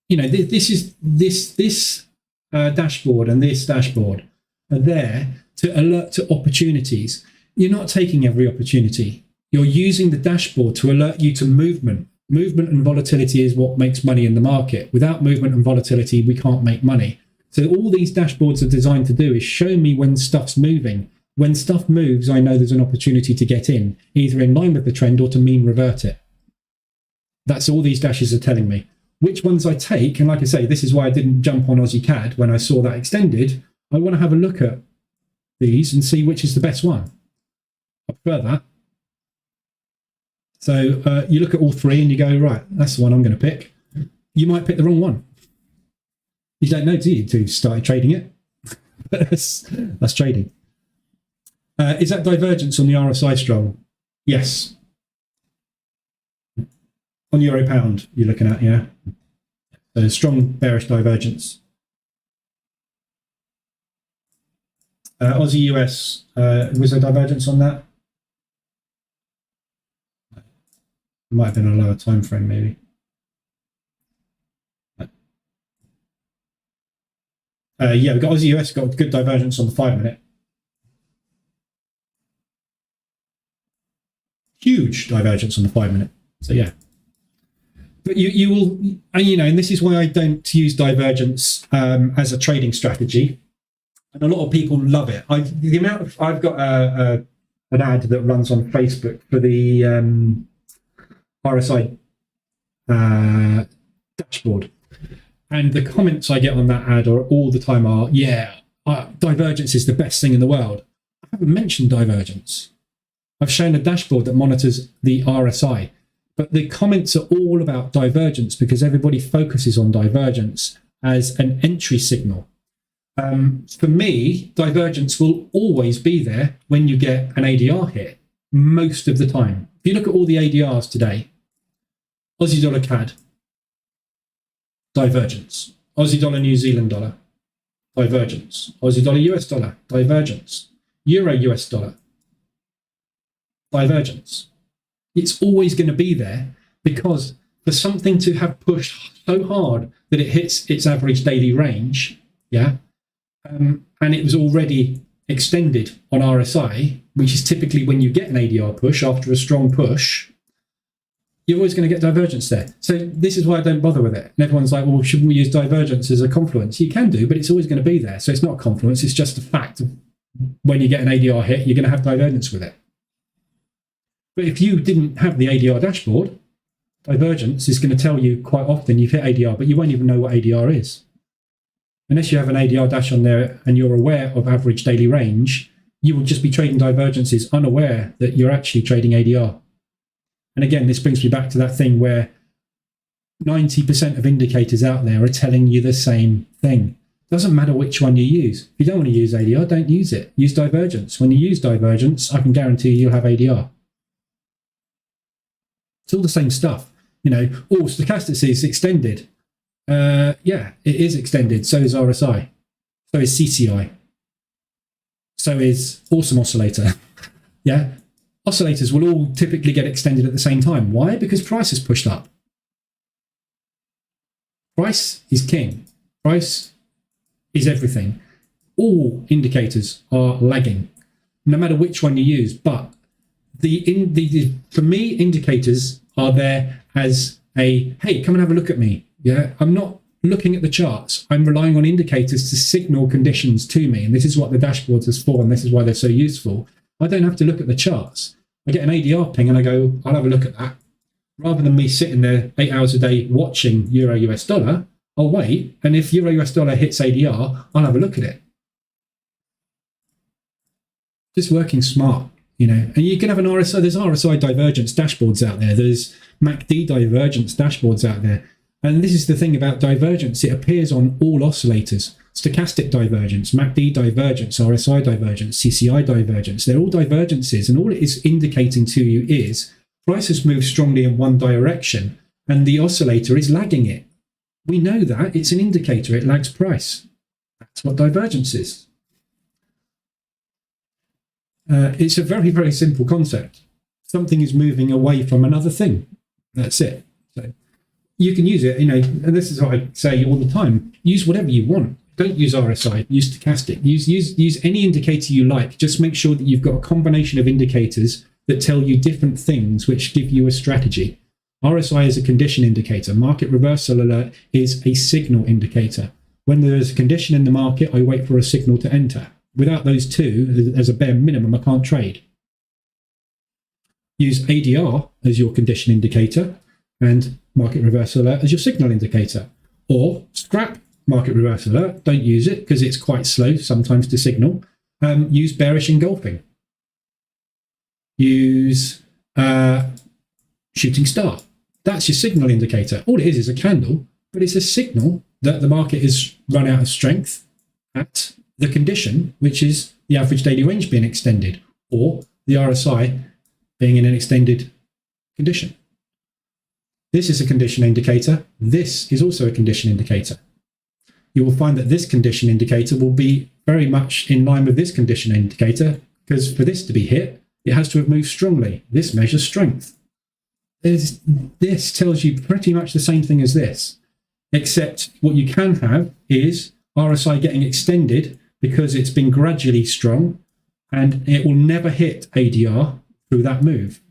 you know, this dashboard and this dashboard are there to alert to opportunities. You're not taking every opportunity. You're using the dashboard to alert you to movement. Movement and volatility is what makes money in the market. Without movement and volatility, we can't make money. So all these dashboards are designed to do is show me when stuff's moving. When stuff moves, I know there's an opportunity to get in, either in line with the trend or to mean revert it. That's all these dashes are telling me. Which ones I take, and like I say, this is why I didn't jump on Aussie CAD when I saw that extended. I want to have a look at these and see which is the best one. I prefer that. So you look at all three and you go, right, that's the one I'm going to pick. You might pick the wrong one. You don't know, do you, until you started trading it? That's trading. Is that divergence on the RSI strong? Yes. On euro pound, you're looking at, yeah. So strong bearish divergence. Aussie US, was there divergence on that? It might have been a lower time frame, maybe. Yeah, we've got Aussie US, got good divergence on the 5 minute. Huge divergence on the 5 minute. So yeah. But you will, you know, and this is why I don't use divergence as a trading strategy. And a lot of people love it. I've got an ad that runs on Facebook for the RSI dashboard. And the comments I get on that ad are all the time are, yeah, divergence is the best thing in the world. I haven't mentioned divergence. I've shown a dashboard that monitors the RSI. But the comments are all about divergence because everybody focuses on divergence as an entry signal. For me, divergence will always be there when you get an ADR hit, most of the time. If you look at all the ADRs today, Aussie dollar CAD, divergence. Aussie dollar New Zealand dollar, divergence. Aussie dollar US dollar, divergence. Euro US dollar, divergence. It's always going to be there because for something to have pushed so hard that it hits its average daily range, yeah, and it was already extended on RSI, which is typically when you get an ADR push after a strong push, you're always going to get divergence there. So this is why I don't bother with it. And everyone's like, well, shouldn't we use divergence as a confluence? You can do, but it's always going to be there. So it's not a confluence. It's just a fact of when you get an ADR hit, you're going to have divergence with it. But if you didn't have the ADR dashboard, divergence is going to tell you quite often you've hit ADR, but you won't even know what ADR is. Unless you have an ADR dash on there and you're aware of average daily range, you will just be trading divergences unaware that you're actually trading ADR. And again, this brings me back to that thing where 90% of indicators out there are telling you the same thing. Doesn't matter which one you use. If you don't want to use ADR, don't use it. Use divergence. When you use divergence, I can guarantee you'll have ADR. It's all the same stuff. You know, stochastic is extended. Yeah, it is extended. So is RSI. So is CCI. So is Awesome Oscillator. Yeah. Oscillators will all typically get extended at the same time. Why? Because price is pushed up. Price is king. Price is everything. All indicators are lagging, no matter which one you use. But for me, indicators are there as a, hey, come and have a look at me. Yeah, I'm not looking at the charts. I'm relying on indicators to signal conditions to me. And this is what the dashboards is for, and this is why they're so useful. I don't have to look at the charts. I get an ADR ping and I go, I'll have a look at that. Rather than me sitting there 8 hours a day watching Euro US dollar, I'll wait. And if Euro US dollar hits ADR, I'll have a look at it. Just working smart, you know. And you can have an RSI, there's RSI divergence dashboards out there. There's MACD divergence dashboards out there. And this is the thing about divergence. It appears on all oscillators. Stochastic divergence, MACD divergence, RSI divergence, CCI divergence. They're all divergences. And all it is indicating to you is price has moved strongly in one direction and the oscillator is lagging it. We know that. It's an indicator. It lags price. That's what divergence is. It's a very, very simple concept. Something is moving away from another thing. That's it. So you can use it, you know, and this is what I say all the time. Use whatever you want. Don't use RSI, use stochastic. Use any indicator you like. Just make sure that you've got a combination of indicators that tell you different things which give you a strategy. RSI is a condition indicator. Market reversal alert is a signal indicator. When there's a condition in the market, I wait for a signal to enter. Without those two, as a bare minimum, I can't trade. Use ADR as your condition indicator and market reversal alert as your signal indicator. Or scrap market reversal alert. Don't use it because it's quite slow sometimes to signal. Use bearish engulfing. Use shooting star. That's your signal indicator. All it is a candle, but it's a signal that the market is run out of strength at the condition, which is the average daily range being extended, or the RSI being in an extended condition. This is a condition indicator. This is also a condition indicator. You will find that this condition indicator will be very much in line with this condition indicator, because for this to be hit, it has to have moved strongly. This measures strength. This tells you pretty much the same thing as this, except what you can have is RSI getting extended because it's been gradually strong, and it will never hit ADR through that move.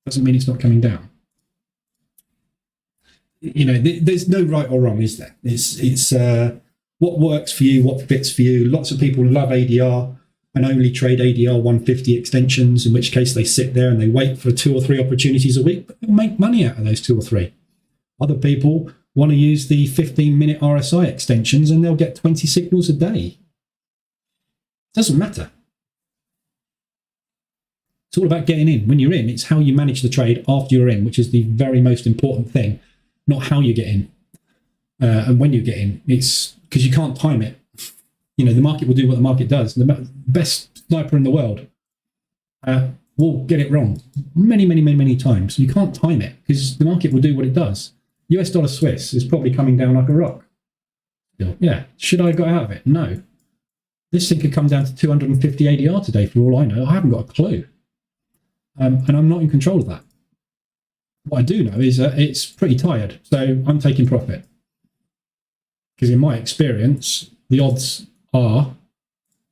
Doesn't mean it's not coming down. You know, there's no right or wrong, is there? It's what works for you, what fits for you. Lots of people love ADR and only trade ADR 150 extensions, in which case they sit there and they wait for 2 or 3 opportunities a week, but they'll make money out of those 2 or 3. Other people want to use the 15-minute RSI extensions and they'll get 20 signals a day. Doesn't matter. It's all about getting in. When you're in, it's how you manage the trade after you're in, which is the very most important thing, not how you get in and when you get in. It's because you can't time it. You know, the market will do what the market does. The best sniper in the world will get it wrong many times. You can't time it because the market will do what it does. US dollar Swiss is probably coming down like a rock. Yeah. Should I have got out of it? No. This thing could come down to 250 ADR today for all I know. I haven't got a clue. And I'm not in control of that. What I do know is that it's pretty tired. So I'm taking profit. Because in my experience, the odds are,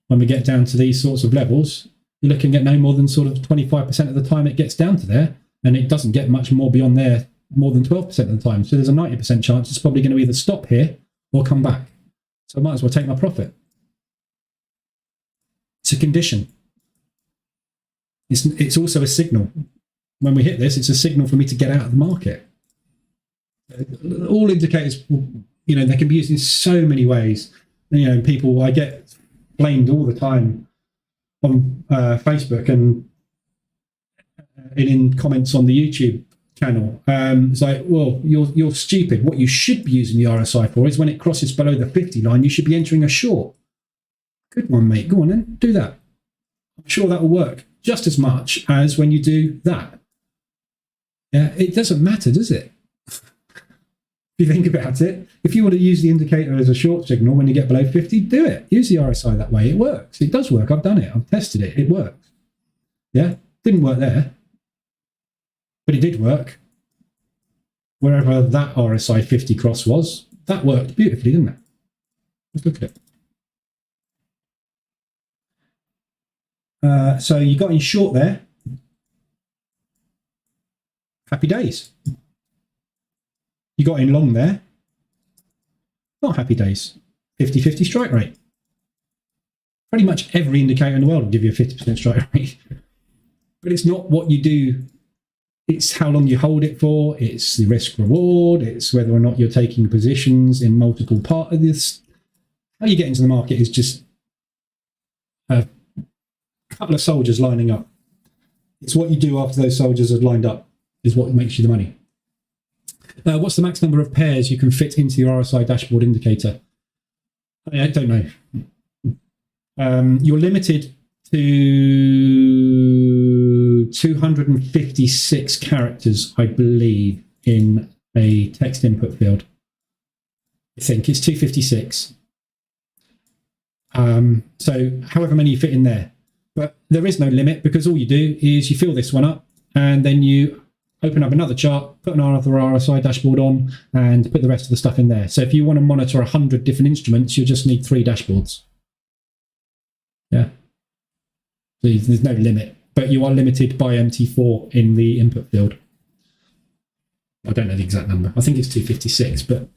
when we get down to these sorts of levels, you're looking at no more than sort of 25% of the time it gets down to there, and it doesn't get much more beyond there more than 12% of the time. So there's a 90% chance it's probably going to either stop here or come back. So I might as well take my profit. It's a condition. It's also a signal. When we hit this, it's a signal for me to get out of the market. All indicators, you know, they can be used in so many ways. You know, people, I get blamed all the time on Facebook and in comments on the YouTube channel. It's like, well, you're stupid. What you should be using the RSI for is when it crosses below the 50 line, you should be entering a short. Good one, mate. Go on then, do that. I'm sure that will work just as much as when you do that. Yeah, it doesn't matter, does it? If you think about it, if you want to use the indicator as a short signal when you get below 50, do it. Use the RSI that way. It works. It does work. I've done it. I've tested it. It works. Yeah, didn't work there, but it did work wherever that RSI 50 cross was. That worked beautifully, didn't it? Let's look at it. So you got in short there. Happy days. You got in long there. Not happy days. 50-50 strike rate. Pretty much every indicator in the world will give you a 50% strike rate. But it's not what you do. It's how long you hold it for. It's the risk reward. It's whether or not you're taking positions in multiple parts of this. How you get into the market is just a couple of soldiers lining up. It's what you do after those soldiers are lined up is what makes you the money. What's the max number of pairs you can fit into your RSI dashboard indicator? I don't know. You're limited to 256 characters, I believe, in a text input field. I think it's 256. So however many you fit in there. But there is no limit because all you do is you fill this one up and then you open up another chart, put another RSI dashboard on and put the rest of the stuff in there. So if you want to monitor 100 different instruments, you just need 3 dashboards. Yeah. So there's no limit, but you are limited by MT4 in the input field. I don't know the exact number. I think it's 256, but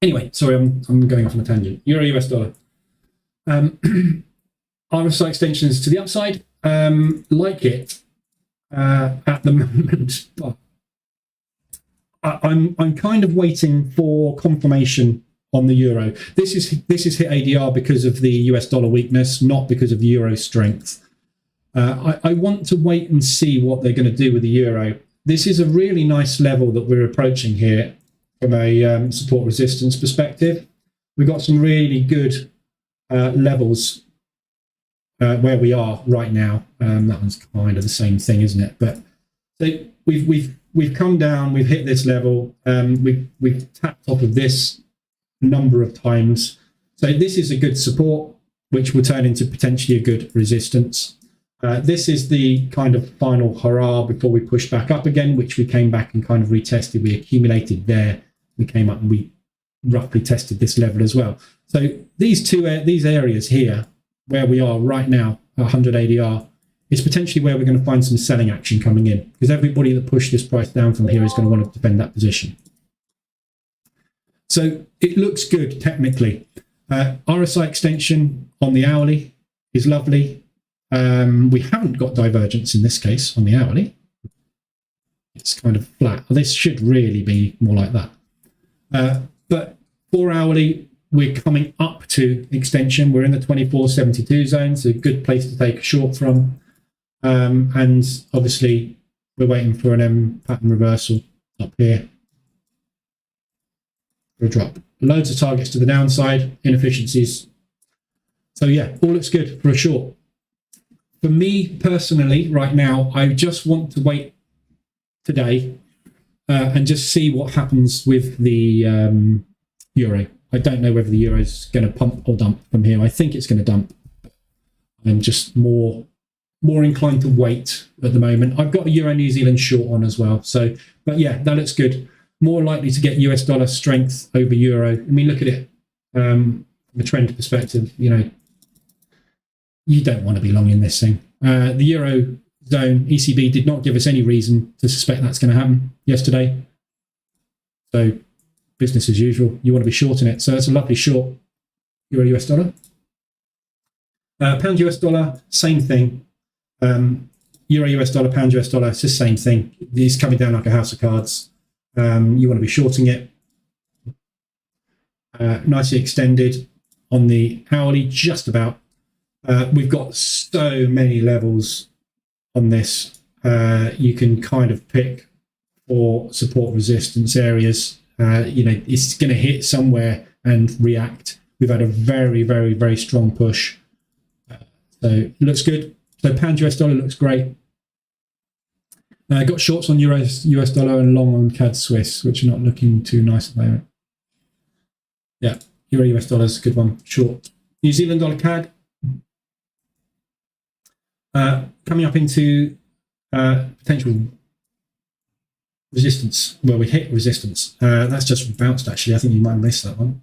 anyway, sorry, I'm going off on a tangent. Euro US dollar. RSI extensions to the upside. Like it at the moment, but I'm kind of waiting for confirmation on the euro. This is hit ADR because of the US dollar weakness, not because of the euro strength. I want to wait and see what they're going to do with the euro. This is a really nice level that we're approaching here from a support resistance perspective. We've got some really good levels where we are right now. That one's kind of the same thing, isn't it? But so we've come down, we've hit this level, we've tapped off of this a number of times. So this is a good support, which will turn into potentially a good resistance. This is the kind of final hurrah before we push back up again, which we came back and kind of retested. We accumulated there. We came up and we roughly tested this level as well. So these areas here, where we are right now, 100 ADR, is potentially where we're going to find some selling action coming in, because everybody that pushed this price down from here is going to want to defend that position. So it looks good technically. RSI extension on the hourly is lovely. We haven't got divergence in this case on the hourly. It's kind of flat. This should really be more like that. But for hourly, we're coming up to extension. We're in the 24.72 zone, so a good place to take a short from. And obviously, we're waiting for an M pattern reversal up here for a drop. Loads of targets to the downside, inefficiencies. So yeah, all looks good for a short. For me personally, right now, I just want to wait today and just see what happens with the euro. I don't know whether the euro is going to pump or dump from here. I think it's going to dump. I'm just more inclined to wait at the moment. I've got a Euro New Zealand short on as well. So, but yeah, that looks good. More likely to get US dollar strength over euro. I mean, look at it from a trend perspective. You know, you don't want to be long in this thing. The Eurozone ECB did not give us any reason to suspect that's going to happen yesterday. So business as usual. You want to be shorting it. So that's a lovely short Euro US dollar. Pound US dollar, same thing. Euro US dollar, pound US dollar, it's the same thing. It's coming down like a house of cards. You want to be shorting it. Nicely extended on the hourly, just about. We've got so many levels on this. You can kind of pick for support resistance areas. It's going to hit somewhere and react. We've had a very, very, very strong push. So it looks good. So pound US dollar looks great. Got shorts on Euro US dollar and long on CAD Swiss, which are not looking too nice at the moment. Yeah, Euro US dollar is a good one. Short. New Zealand dollar CAD. Coming up into potential resistance, where we hit resistance. That's just bounced, actually. I think you might have missed that one.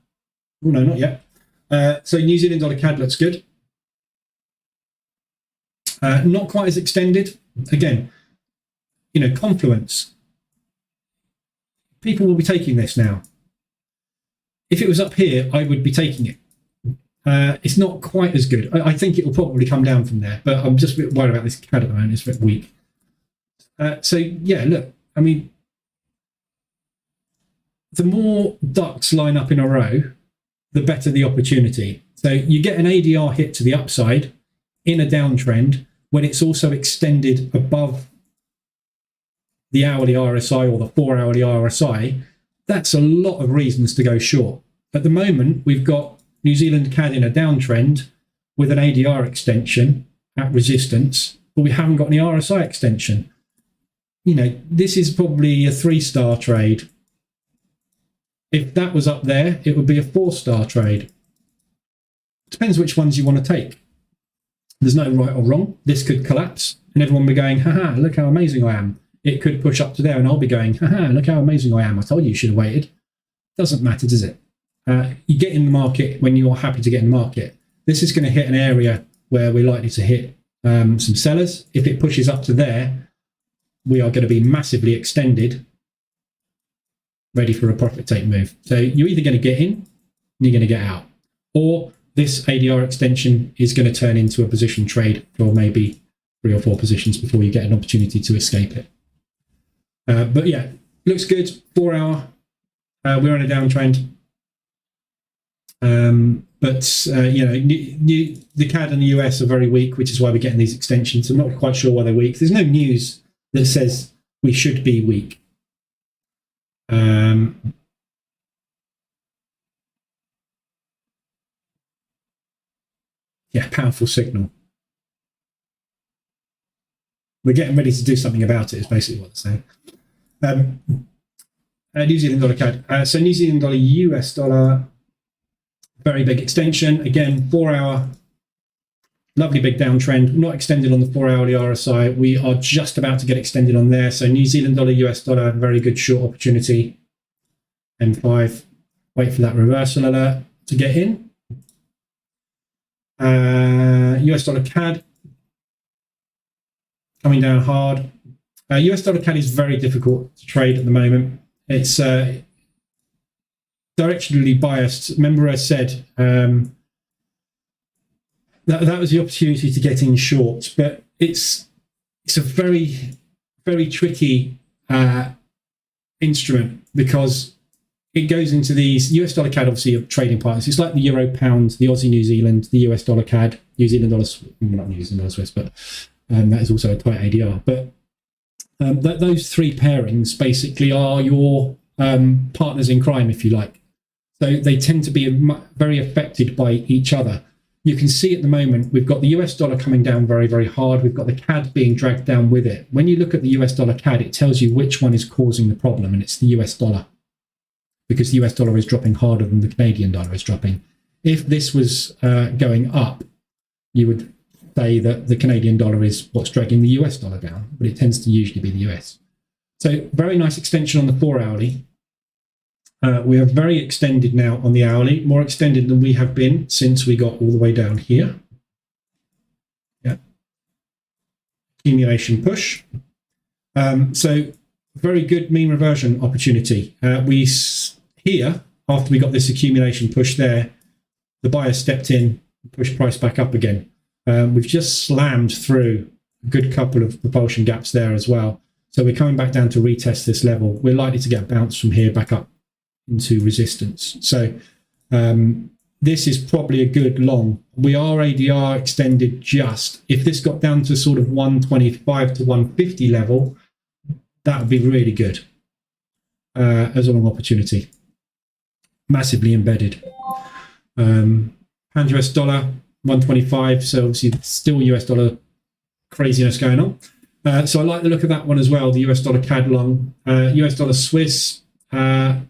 Oh, no, not yet. So New Zealand dollar CAD looks good. Not quite as extended. Again, confluence. People will be taking this now. If it was up here, I would be taking it. It's not quite as good. I think it will probably come down from there, but I'm just a bit worried about this CAD at the moment. It's a bit weak. So yeah, look, I mean, the more ducks line up in a row, the better the opportunity. So you get an ADR hit to the upside in a downtrend when it's also extended above the hourly RSI or the 4 hourly RSI. That's a lot of reasons to go short. At the moment, we've got New Zealand CAD in a downtrend with an ADR extension at resistance, but we haven't got any RSI extension. This is probably a 3-star trade. If that was up there, it would be a 4-star trade. Depends which ones you want to take. There's no right or wrong. This could collapse and everyone will be going, haha, look how amazing I am. It could push up to there and I'll be going, haha, look how amazing I am. I told you should have waited. Doesn't matter, does it? You get in the market when you're happy to get in the market. This is going to hit an area where we're likely to hit some sellers. If it pushes up to there, we are going to be massively extended, ready for a profit take move. So you're either going to get in and you're going to get out, or this ADR extension is going to turn into a position trade for maybe 3 or 4 positions before you get an opportunity to escape it. But yeah, looks good. 4 hour, we're on a downtrend. But the CAD and the US are very weak, which is why we're getting these extensions. I'm not quite sure why they're weak. There's no news that says we should be weak. Yeah, powerful signal. We're getting ready to do something about it, is basically what they're saying. New Zealand dollar CAD. So New Zealand dollar, US dollar, very big extension. Again, 4 hour, lovely big downtrend, not extended on the 4 hourly RSI. We are just about to get extended on there. So New Zealand dollar, US dollar, very good short opportunity. M5, wait for that reversal alert to get in. US dollar CAD, coming down hard. US dollar CAD is very difficult to trade at the moment. It's directionally biased. Remember I said that was the opportunity to get in short, but it's a very, very tricky instrument because it goes into these US dollar CAD, obviously, of trading partners. It's like the Euro pound, the Aussie New Zealand, the US dollar CAD, New Zealand dollar, not New Zealand dollar Swiss, but that is also a tight ADR. But those 3 pairings basically are your partners in crime, if you like. So they tend to be very affected by each other. You can see at the moment, we've got the US dollar coming down very, very hard. We've got the CAD being dragged down with it. When you look at the US dollar CAD, it tells you which one is causing the problem, and it's the US dollar, because the US dollar is dropping harder than the Canadian dollar is dropping. If this was going up, you would say that the Canadian dollar is what's dragging the US dollar down, but it tends to usually be the US. So very nice extension on the 4 hourly. We are very extended now on the hourly, more extended than we have been since we got all the way down here. Yeah. accumulation push. So very good mean reversion opportunity. Here, after we got this accumulation push there, the buyer stepped in and pushed price back up again. We've just slammed through a good couple of propulsion gaps there as well. So we're coming back down to retest this level. We're likely to get a bounce from here back up into resistance. So this is probably a good long. We are ADR extended just. If this got down to sort of 125 to 150 level, that would be really good as a long opportunity. Massively embedded. Pound US dollar 125, so obviously still US dollar craziness going on. So I like the look of that one as well, the US dollar CAD long. US dollar Swiss, I'm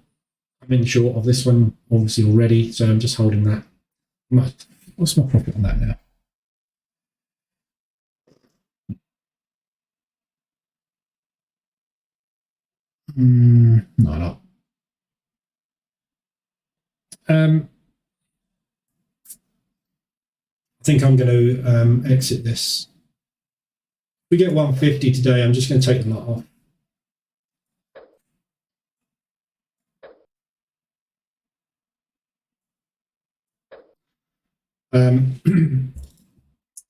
in short of this one obviously already, so I'm just holding that. What's my profit on that now? Not a lot. I think I'm going to exit this. If we get 150 today, I'm just going to take the lot off.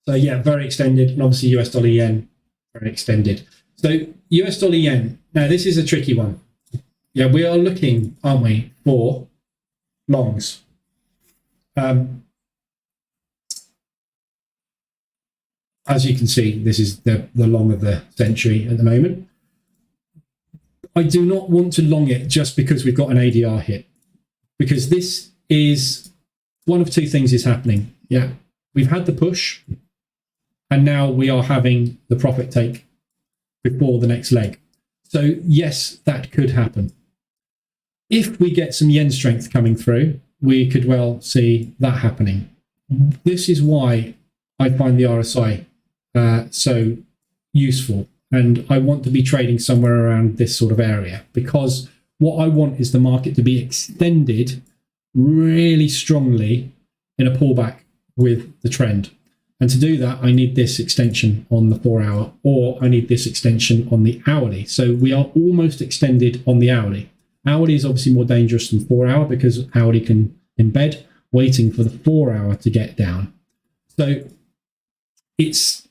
So yeah, very extended, and obviously US dollar yen, very extended. So US dollar yen, now this is a tricky one. Yeah, we are looking, aren't we, for longs. As you can see, this is the long of the century at the moment. I do not want to long it just because we've got an ADR hit, because this is one of two things is happening. Yeah, we've had the push, and now we are having the profit take before the next leg. So yes, that could happen. If we get some yen strength coming through, we could well see that happening. This is why I find the RSI so useful, and I want to be trading somewhere around this sort of area, because what I want is the market to be extended really strongly in a pullback with the trend. And to do that, I need this extension on the 4 hour, or I need this extension on the hourly. So we are almost extended on the hourly. Hourly is obviously more dangerous than 4 hour because hourly can embed, waiting for the 4 hour to get down. So it's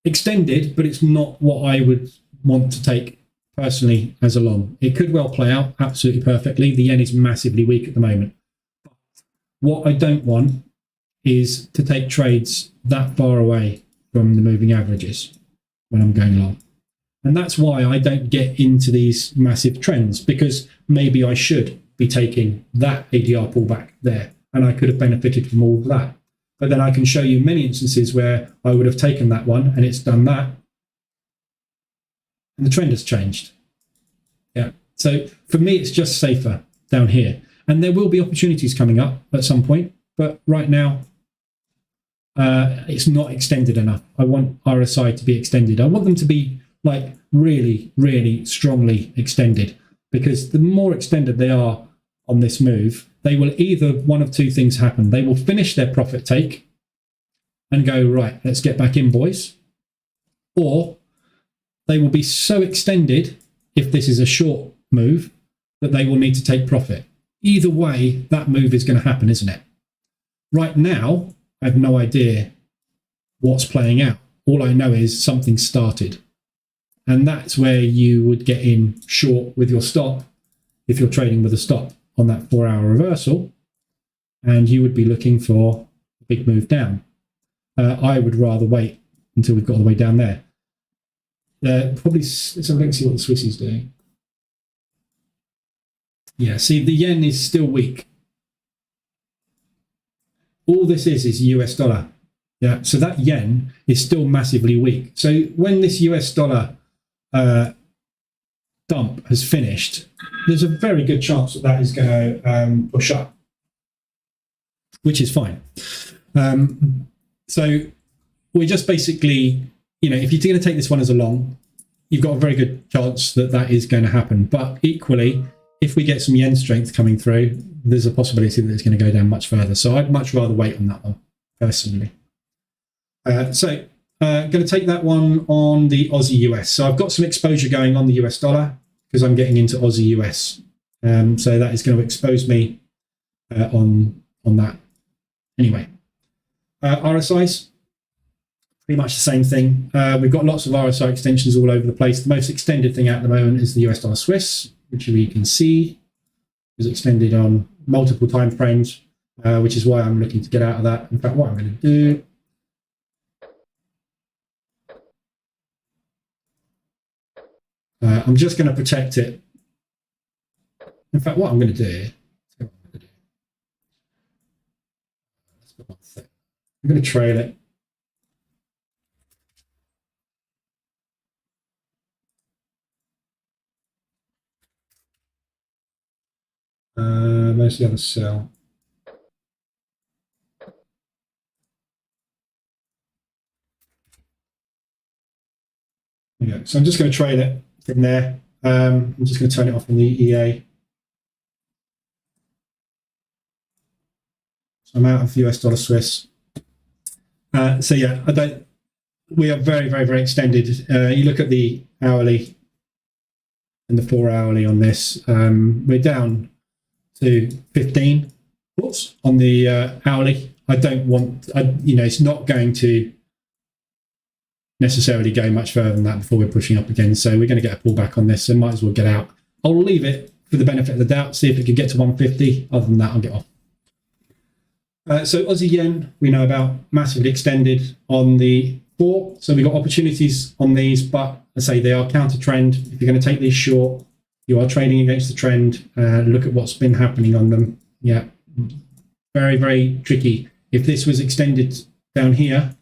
extended, but it's not what I would want to take personally as a long. It could well play out absolutely perfectly. The yen is massively weak at the moment. What I don't want is to take trades that far away from the moving averages when I'm going long. And that's why I don't get into these massive trends, because maybe I should be taking that ADR pullback there, and I could have benefited from all of that. But then I can show you many instances where I would have taken that one and it's done that, and the trend has changed. Yeah. So for me, it's just safer down here. And there will be opportunities coming up at some point, but right now, it's not extended enough. I want RSI to be extended. I want them to be like really, really strongly extended, because the more extended they are on this move, they will either, one of two things happen. They will finish their profit take and go, right, let's get back in, boys. Or they will be so extended, if this is a short move, that they will need to take profit. Either way, that move is going to happen, isn't it? Right now, I have no idea what's playing out. All I know is something started. And that's where you would get in short with your stop if you're trading with a stop on that 4 hour reversal. And you would be looking for a big move down. I would rather wait until we've got all the way down there. Probably, let's have a look and see what the Swiss is doing. Yeah, see, the yen is still weak. All this is US dollar. Yeah, so that yen is still massively weak. So when this US dollar dump has finished, there's a very good chance that that is going to push up, which is fine. So we're just basically, if you're going to take this one as a long, you've got a very good chance that that is going to happen. But equally, if we get some yen strength coming through, there's a possibility that it's going to go down much further. So I'd much rather wait on that one, personally. So going to take that one on the Aussie US. So I've got some exposure going on the US dollar because I'm getting into Aussie US. So that is going to expose me on that. Anyway, RSIs, pretty much the same thing. We've got lots of RSI extensions all over the place. The most extended thing at the moment is the US dollar Swiss, which we can see is extended on multiple time frames, which is why I'm looking to get out of that. In fact, what I'm going to do, I'm just going to protect it. In fact, what I'm going to do, I'm going to trail it. Where's the other cell? Yeah, so I'm just going to trail it from there. I'm just going to turn it off on the EA. So I'm out of US dollar Swiss. So yeah, we are very, very, very extended. You look at the hourly and the 4 hourly on this, we're down to 15 on the hourly. I don't want, it's not going to necessarily go much further than that before we're pushing up again. So we're going to get a pullback on this, so might as well get out. I'll leave it for the benefit of the doubt, see if it can get to 150. Other than that, I'll get off. So Aussie yen, we know about, massively extended on the 4. So we've got opportunities on these, but I say they are counter trend. If you're going to take these short, you are trading against the trend. Look at what's been happening on them. Yeah, very, very tricky. If this was extended down here,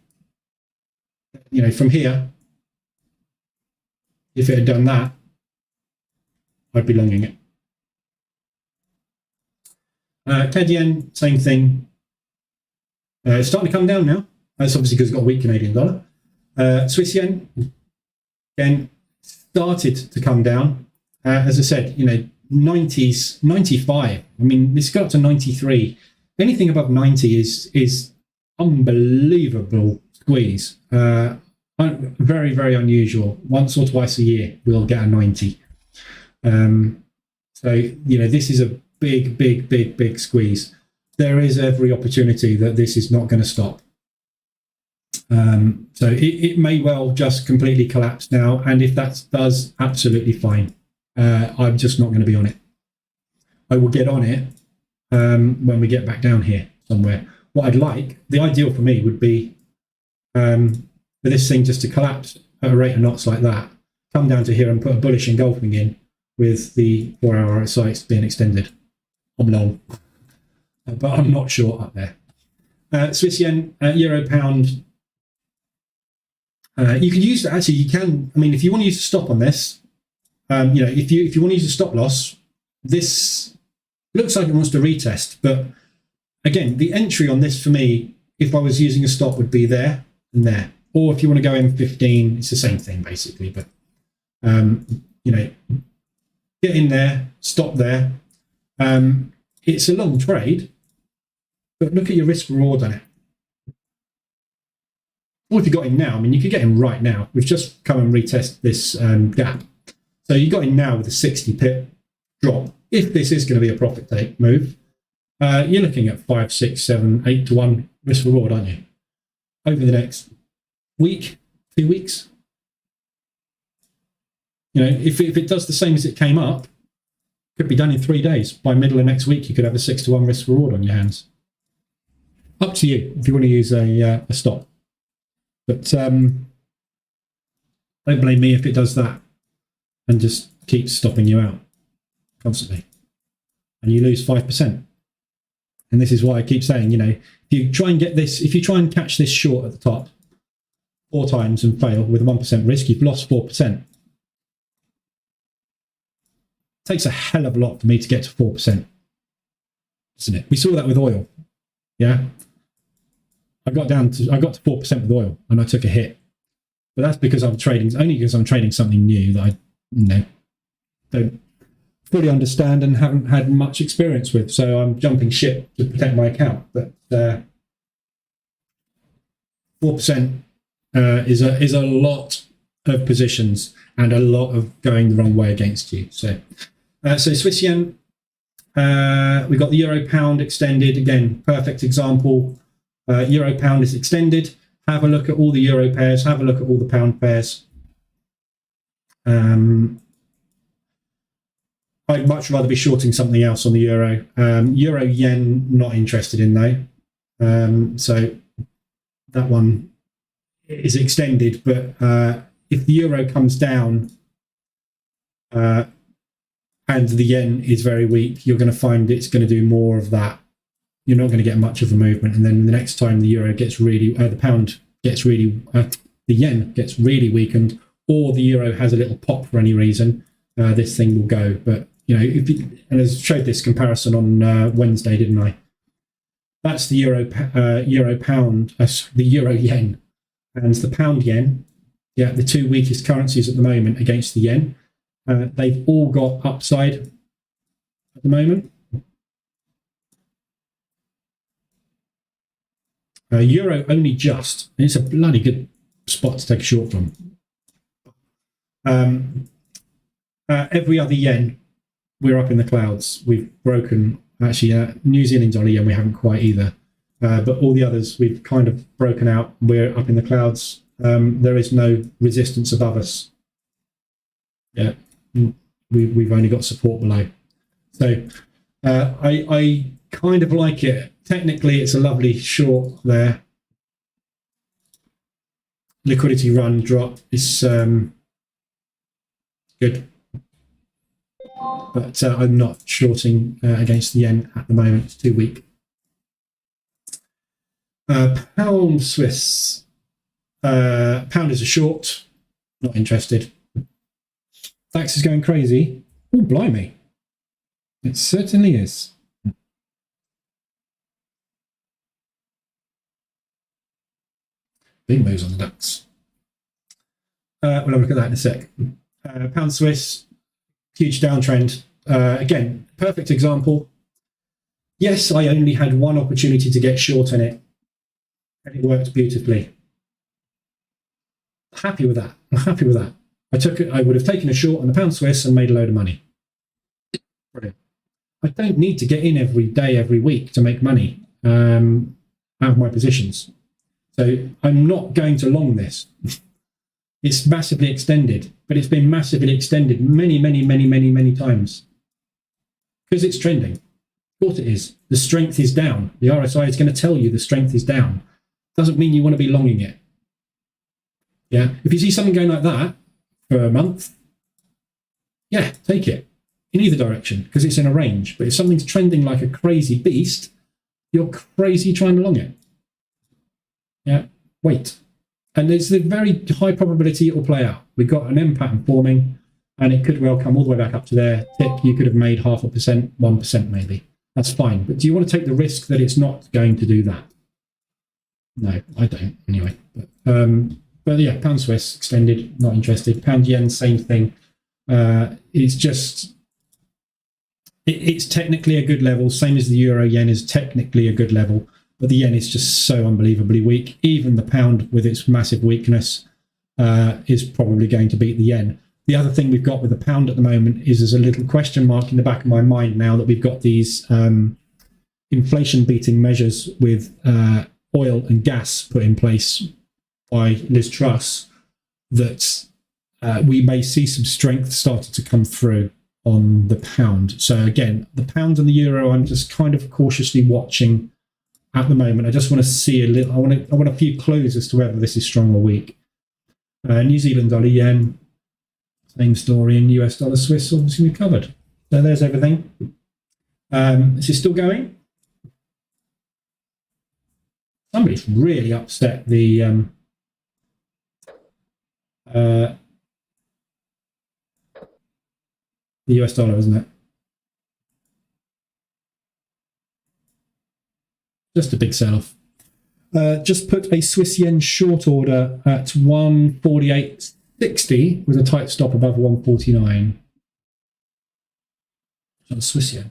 from here, if it had done that, I'd be longing it. CAD yen, same thing. It's starting to come down now. That's obviously because it's got a weak Canadian dollar. Swiss yen, again, started to come down. As I said, 90s, 95. I mean, this got up to 93. Anything above 90 is unbelievable squeeze. Very, very unusual. Once or twice a year, we'll get a 90. So, this is a big, big, big, big squeeze. There is every opportunity that this is not going to stop. So it may well just completely collapse now. And if that does, absolutely fine. I'm just not going to be on it. I will get on it when we get back down here somewhere. What I'd like, the ideal for me would be for this thing just to collapse at a rate of knots like that, come down to here and put a bullish engulfing in with the 4-hour RSI being extended. I'm long. But I'm not short up there. Swiss yen, euro pound. You can use, actually, you can, if you want to use a stop on this, if you want to use a stop loss, this looks like it wants to retest. But again, the entry on this for me, if I was using a stop, would be there and there. Or if you want to go in 15, it's the same thing basically. But, get in there, stop there. It's a long trade. But look at your risk reward on it. Or if you got in now, you could get in right now. We've just come and retest this gap. So you got in now with a 60 pip drop. If this is going to be a profit take move, you're looking at 5, 6, 7, 8 to 1 risk reward, aren't you? Over the next week, 2 weeks. If it does the same as it came up, could be done in 3 days. By middle of next week, you could have a 6 to 1 risk reward on your hands. Up to you if you want to use a stop. But don't blame me if it does that and just keeps stopping you out constantly. And you lose 5%. And this is why I keep saying, if you try and if you try and catch this short at the top 4 times and fail with a 1% risk, you've lost 4%. It takes a hell of a lot for me to get to 4%. Isn't it? We saw that with oil. Yeah. I got to 4% with oil and I took a hit. But that's because I'm trading something new that I don't fully understand and haven't had much experience with. So I'm jumping ship to protect my account. But 4% is a lot of positions and a lot of going the wrong way against you. So Swiss yen, we got the euro pound extended again. Perfect example. Euro pound is extended. Have a look at all the euro pairs. Have a look at all the pound pairs. I'd much rather be shorting something else on the euro. Euro yen, not interested in though. So that one is extended, but if the euro comes down and the yen is very weak, you're going to find it's going to do more of that. You're not going to get much of a movement, and then the next time the euro gets really, the pound gets really, the yen gets really weakened, or the euro has a little pop for any reason, this thing will go. But and I showed this comparison on Wednesday, didn't I? That's the euro pound, the euro yen, and the pound yen. Yeah, the two weakest currencies at the moment against the yen. They've all got upside at the moment. Euro only just. It's a bloody good spot to take a short from. Every other yen, we're up in the clouds. We've broken, actually, New Zealand dollar yen, we haven't quite either. But all the others, we've kind of broken out. We're up in the clouds. There is no resistance above us. Yeah, we've only got support below. So I kind of like it. Technically, it's a lovely short there. Liquidity run drop is good. But I'm not shorting against the yen at the moment. It's too weak. Pound Swiss. Pound is a short. Not interested. DAX is going crazy. Oh, blimey. It certainly is. Big moves on the DAX. We'll have a look at that in a sec. Pound Swiss, huge downtrend. Again, perfect example. Yes, I only had one opportunity to get short in it, and it worked beautifully. Happy with that. I'm happy with that. I would have taken a short on the pound Swiss and made a load of money. Brilliant. I don't need to get in every day, every week to make money out of my positions. So I'm not going to long this. It's massively extended, but it's been massively extended many, many, many, many, many times. Because it's trending. Of course it is. The strength is down. The RSI is going to tell you the strength is down. Doesn't mean you want to be longing it. Yeah. If you see something going like that for a month, yeah, take it in either direction because it's in a range. But if something's trending like a crazy beast, you're crazy trying to long it. Yeah, wait. And there's a very high probability it will play out. We've got an M pattern forming, and it could well come all the way back up to there. Tick, you could have made 0.5%, 1% maybe. That's fine. But do you want to take the risk that it's not going to do that? No, I don't anyway. But yeah, pound Swiss extended, not interested. Pound yen, same thing. It's just, it's technically a good level, same as the euro yen is technically a good level, but the yen is just so unbelievably weak. Even the pound with its massive weakness is probably going to beat the yen. The other thing we've got with the pound at the moment is there's a little question mark in the back of my mind now that we've got these inflation beating measures with oil and gas put in place by Liz Truss, that we may see some strength starting to come through on the pound. So again, the pound and the euro, I'm just kind of cautiously watching at the moment. I just want to see a little, I want a few clues as to whether this is strong or weak. New Zealand dollar yen, same story in US dollar Swiss, obviously we covered. So there's everything. This is still going. Somebody's really upset the US dollar, isn't it? Just a big sell-off. Just put a Swiss yen short order at 148.60 with a tight stop above 149. On Swiss yen.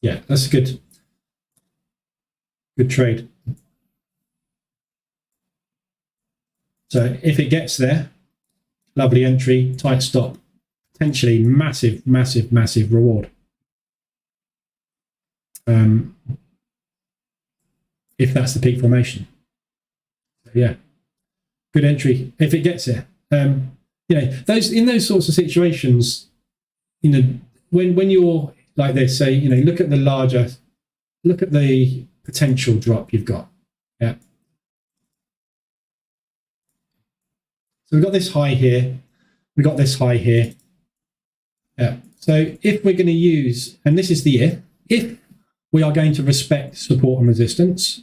Yeah, that's a good trade. So if it gets there, lovely entry, tight stop, potentially massive reward. If that's the peak formation. So yeah, good entry if it gets there. Those sorts of situations, when you're like this, say, look at the potential drop you've got. Yeah. So we've got this high here. We've got this high here. Yeah. So if we're going to use, and this is the if we are going to respect support and resistance,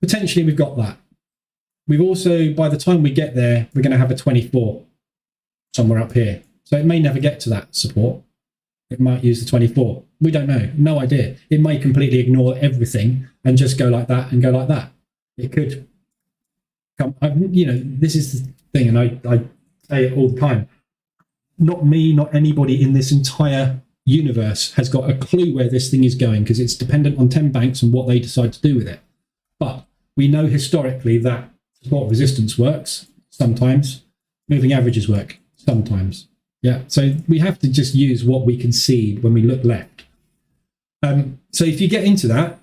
potentially we've got that. We've also, by the time we get there, we're going to have a 24 somewhere up here. So it may never get to that support. It might use the 24. We don't know. No idea. It may completely ignore everything and just go like that and go like that. It could come, this is the thing, and I say it all the time. Not me, not anybody in this entire universe has got a clue where this thing is going, because it's dependent on 10 banks and what they decide to do with it. But we know historically that support resistance works sometimes, moving averages work sometimes. Yeah, so we have to just use what we can see when we look left. So if you get into that,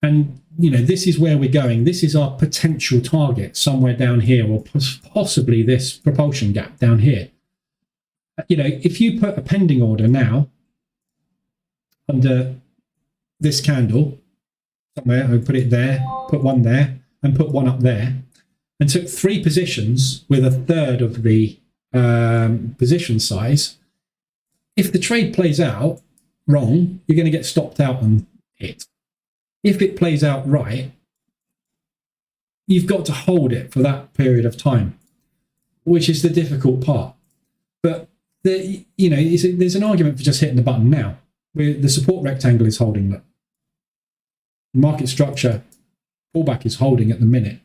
and this is where we're going, this is our potential target somewhere down here, or possibly this propulsion gap down here. If you put a pending order now under this candle somewhere, I put it there, put one there, and put one up there, and took 3 positions with a third of the position size, if the trade plays out wrong, you're going to get stopped out on it. If it plays out right, you've got to hold it for that period of time, which is the difficult part. But there's an argument for just hitting the button now. The support rectangle is holding that. Market structure pullback is holding at the minute,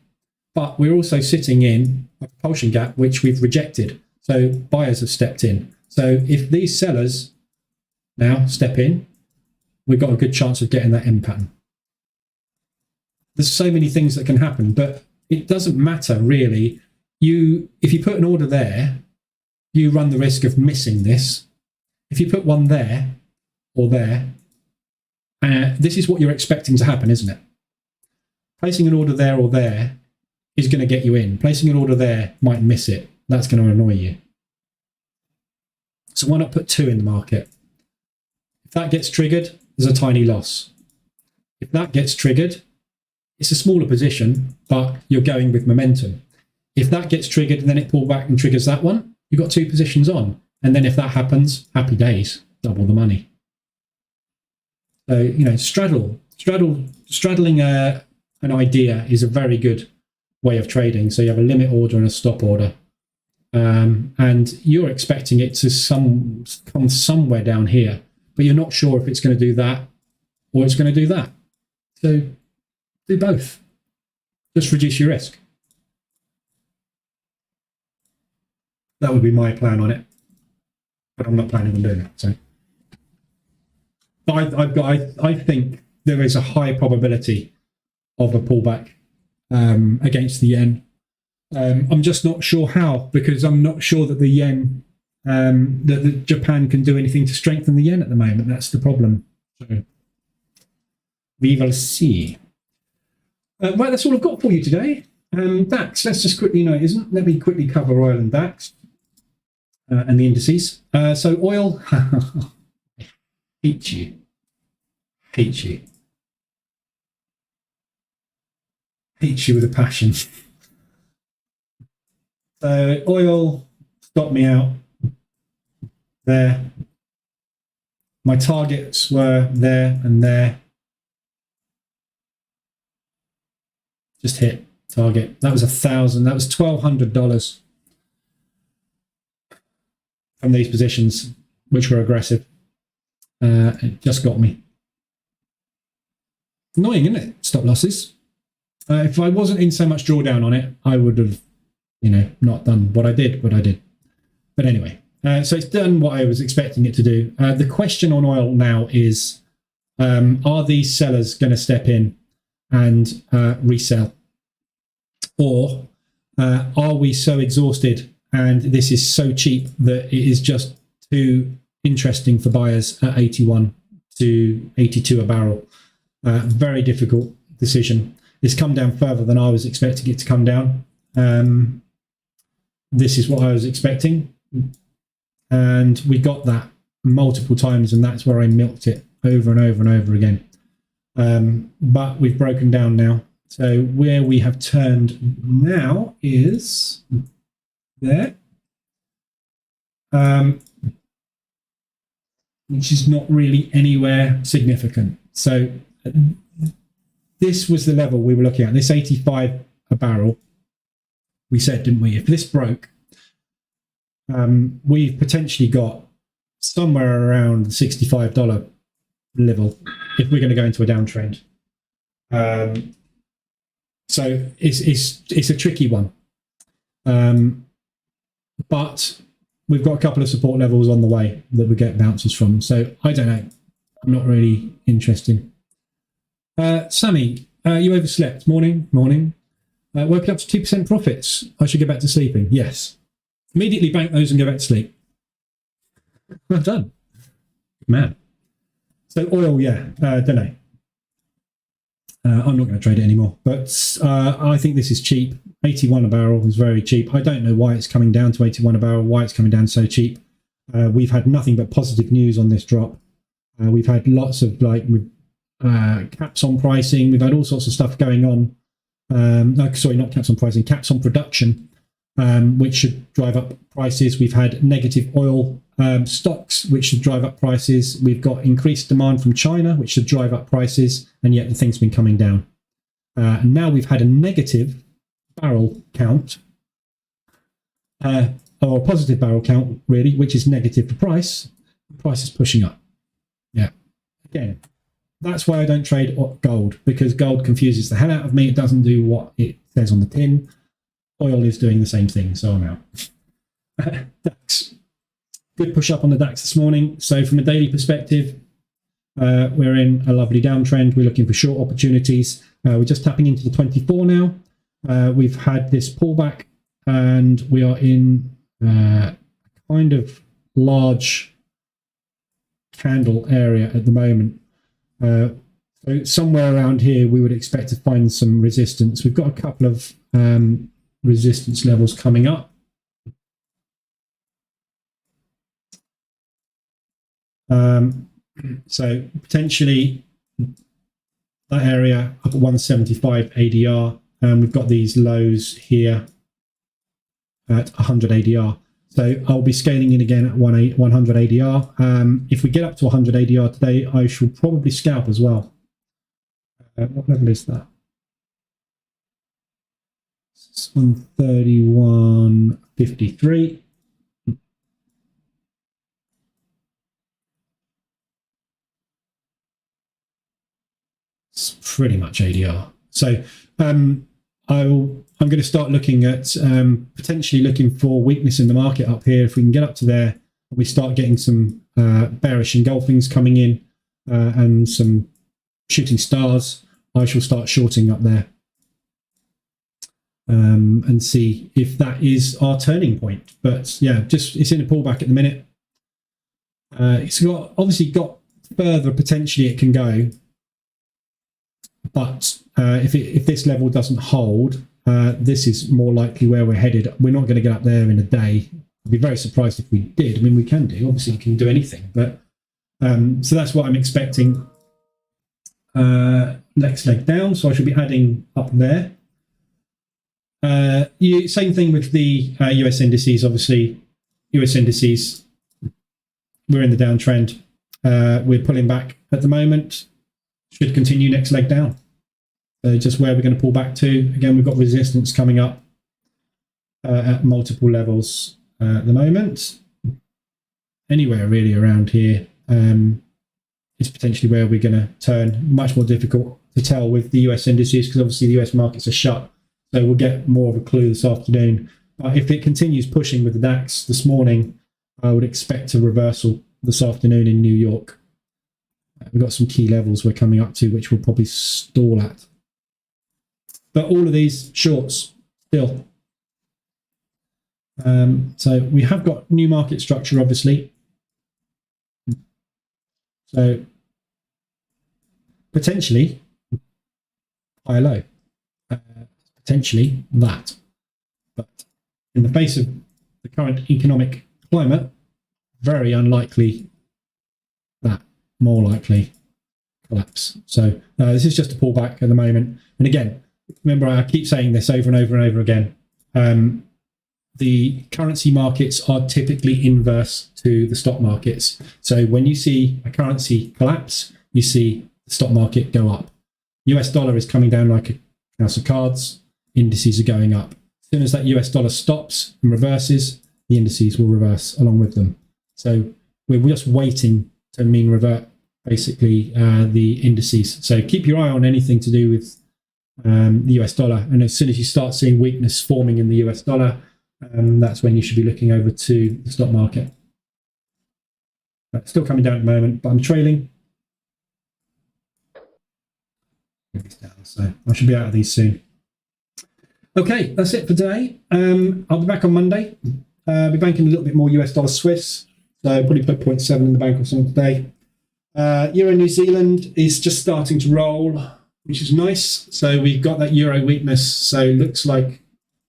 but we're also sitting in a propulsion gap which we've rejected. So buyers have stepped in. So if these sellers now step in, we've got a good chance of getting that M pattern. There's so many things that can happen, but it doesn't matter really. If you put an order there, you run the risk of missing this. If you put one there or there, this is what you're expecting to happen, isn't it? Placing an order there or there is going to get you in. Placing an order there might miss it. That's going to annoy you. So why not put 2 in the market? If that gets triggered, there's a tiny loss. If that gets triggered, it's a smaller position, but you're going with momentum. If that gets triggered and then it pulls back and triggers that one, you've got 2 positions on. And then if that happens, happy days, double the money. So, straddling an idea is a very good way of trading. So you have a limit order and a stop order. And you're expecting it to come somewhere down here, but you're not sure if it's going to do that or it's going to do that. So do both. Just reduce your risk. That would be my plan on it, but I'm not planning on doing it. So, but I think there is a high probability of a pullback against the yen. I'm just not sure how, because I'm not sure that the yen, that Japan can do anything to strengthen the yen at the moment. That's the problem. So we will see. Right, that's all I've got for you today. DAX, let's just quickly let me quickly cover oil and DAX and the indices. So oil, hate you. Hate you with a passion. So oil stopped me out there. My targets were there and there. Just hit target. That was 1,000. That was $1,200 from these positions, which were aggressive. It just got me. Annoying, isn't it? Stop losses. If I wasn't in so much drawdown on it, I would have, not done what I did, but I did. But anyway, so it's done what I was expecting it to do. The question on oil now is, Are these sellers going to step in and resell? Or are we so exhausted and this is so cheap that it is just too interesting for buyers at 81 to 82 a barrel? Very difficult decision. It's come down further than I was expecting it to come down. This is what I was expecting. And we got that multiple times, and that's where I milked it over and over and over again. But we've broken down now. So where we have turned now is there, which is not really anywhere significant. So this was the level we were looking at, this 85 a barrel. We said, didn't we, if this broke, we've potentially got somewhere around the $65 level if we're going to go into a downtrend. So it's a tricky one. But we've got a couple of support levels on the way that we get bounces from. So I don't know. I'm not really interested. Sammy, you overslept. Morning. Woken up to 2% profits. I should go back to sleeping. Yes. Immediately bank those and go back to sleep. Well done. Man. So oil, yeah. Don't know. I'm not going to trade it anymore. But I think this is cheap. 81 a barrel is very cheap. I don't know why it's coming down to 81 a barrel, why it's coming down so cheap. We've had nothing but positive news on this drop. We've had lots of caps on pricing. We've had all sorts of stuff going on. Sorry, not caps on pricing, caps on production, which should drive up prices. We've had negative oil stocks, which should drive up prices. We've got increased demand from China, which should drive up prices, and yet the thing's been coming down. And now we've had a negative barrel count, or a positive barrel count, really, which is negative for price. The price is pushing up. Yeah. Again, that's why I don't trade gold, because gold confuses the hell out of me. It doesn't do what it says on the tin. Oil is doing the same thing, so I'm out. DAX. Good push up on the DAX this morning. So from a daily perspective, we're in a lovely downtrend. We're looking for short opportunities. We're just tapping into the 24 now. We've had this pullback, and we are in a kind of large candle area at the moment. So somewhere around here, we would expect to find some resistance. We've got a couple of resistance levels coming up. So potentially that area up at 175 ADR. We've got these lows here at 100 ADR. So I'll be scaling in again at 100 ADR. If we get up to 100 ADR today, I shall probably scalp as well. What level is that? It's 131.53. It's pretty much ADR. So I'm going to start looking at potentially looking for weakness in the market up here. If we can get up to there, we start getting some bearish engulfings coming in and some shooting stars, I shall start shorting up there and see if that is our turning point. But yeah, just it's in a pullback at the minute. It's got obviously got further potentially it can go, but if this level doesn't hold, this is more likely where we're headed. We're not going to get up there in a day. I'd be very surprised if we did. I mean, we can do, obviously you can do anything, but so that's what I'm expecting. Next leg down, so I should be adding up there. Same thing with the US indices. Obviously, US indices, we're in the downtrend. We're pulling back at the moment. Should continue next leg down. Just where we're going to pull back to. Again, we've got resistance coming up at multiple levels at the moment. Anywhere really around here is potentially where we're going to turn. Much more difficult to tell with the US indices because obviously the US markets are shut. So we'll get more of a clue this afternoon. If it continues pushing with the DAX this morning, I would expect a reversal this afternoon in New York. We've got some key levels we're coming up to, which we'll probably stall at. But all of these shorts still. So we have got new market structure, obviously. So potentially high low, potentially that. But in the face of the current economic climate, very unlikely that, more likely collapse. So this is just a pullback at the moment. And again, remember, I keep saying this over and over and over again. The currency markets are typically inverse to the stock markets. So when you see a currency collapse, you see the stock market go up. US dollar is coming down like a house of cards. Indices are going up. As soon as that US dollar stops and reverses, the indices will reverse along with them. So we're just waiting to mean revert, basically, the indices. So keep your eye on anything to do with the US dollar. And as soon as you start seeing weakness forming in the US dollar, that's when you should be looking over to the stock market. But still coming down at the moment, but I'm trailing. So I should be out of these soon. Okay, that's it for today. I'll be back on Monday. I'll be banking a little bit more US dollar Swiss. So probably put 0.7 in the bank or something today. Euro New Zealand is just starting to roll, which is nice. So we've got that euro weakness. So it looks like,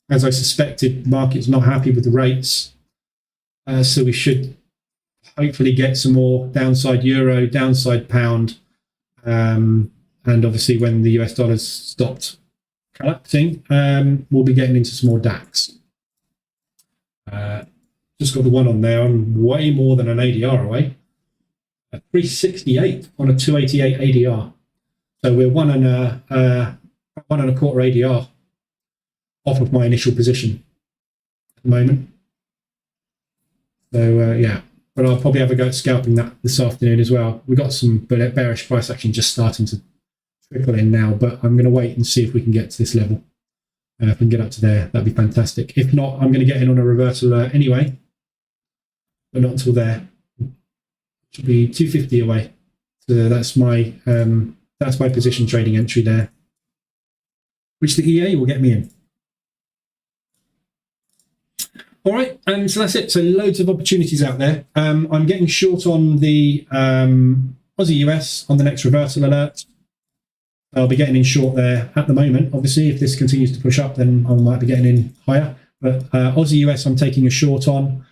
as I suspected, the market's not happy with the rates. So we should hopefully get some more downside euro, downside pound. And obviously when the US dollar's stopped collapsing, we'll be getting into some more DAX. Just got the one on there. I'm way more than an ADR away. 368 on a 288 ADR. So we're one and a quarter ADR off of my initial position at the moment. So yeah, but I'll probably have a go at scalping that this afternoon as well. We've got some bearish price action just starting to trickle in now, but I'm going to wait and see if we can get to this level. If we can get up to there, that'd be fantastic. If not, I'm going to get in on a reversal anyway, but not until there. Should be 250 away. So that's my position trading entry there, which the EA will get me in. All right, so that's it. So loads of opportunities out there. I'm getting short on the Aussie US on the next reversal alert. I'll be getting in short there at the moment. Obviously, if this continues to push up, then I might be getting in higher. But Aussie US, I'm taking a short on.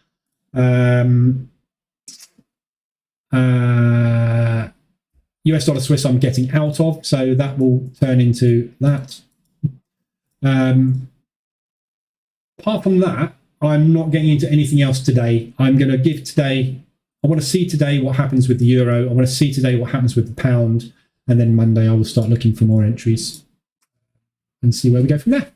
US dollar Swiss, I'm getting out of. So that will turn into that. Apart from that, I'm not getting into anything else today. I'm going to give today, I want to see today what happens with the euro. I want to see today what happens with the pound. And then Monday I will start looking for more entries and see where we go from there.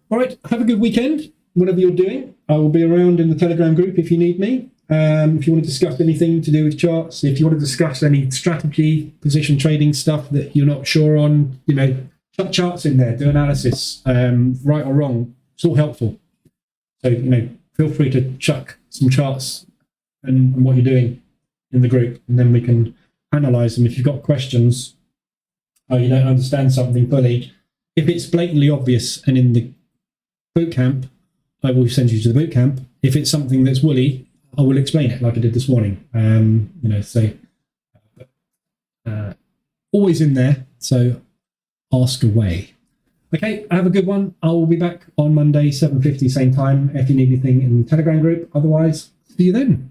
All right, have a good weekend, whatever you're doing. I will be around in the Telegram group if you need me. If you want to discuss anything to do with charts, if you want to discuss any strategy, position trading stuff that you're not sure on, chuck charts in there, do analysis, right or wrong. It's all helpful. So, feel free to chuck some charts and what you're doing in the group, and then we can analyze them. If you've got questions, or you don't understand something fully, if it's blatantly obvious and in the bootcamp, I will send you to the bootcamp. If it's something that's woolly, I will explain it like I did this morning. Always in there, so ask away. Okay, have a good one. I will be back on Monday, 7:50, same time, if you need anything in the Telegram group. Otherwise, see you then.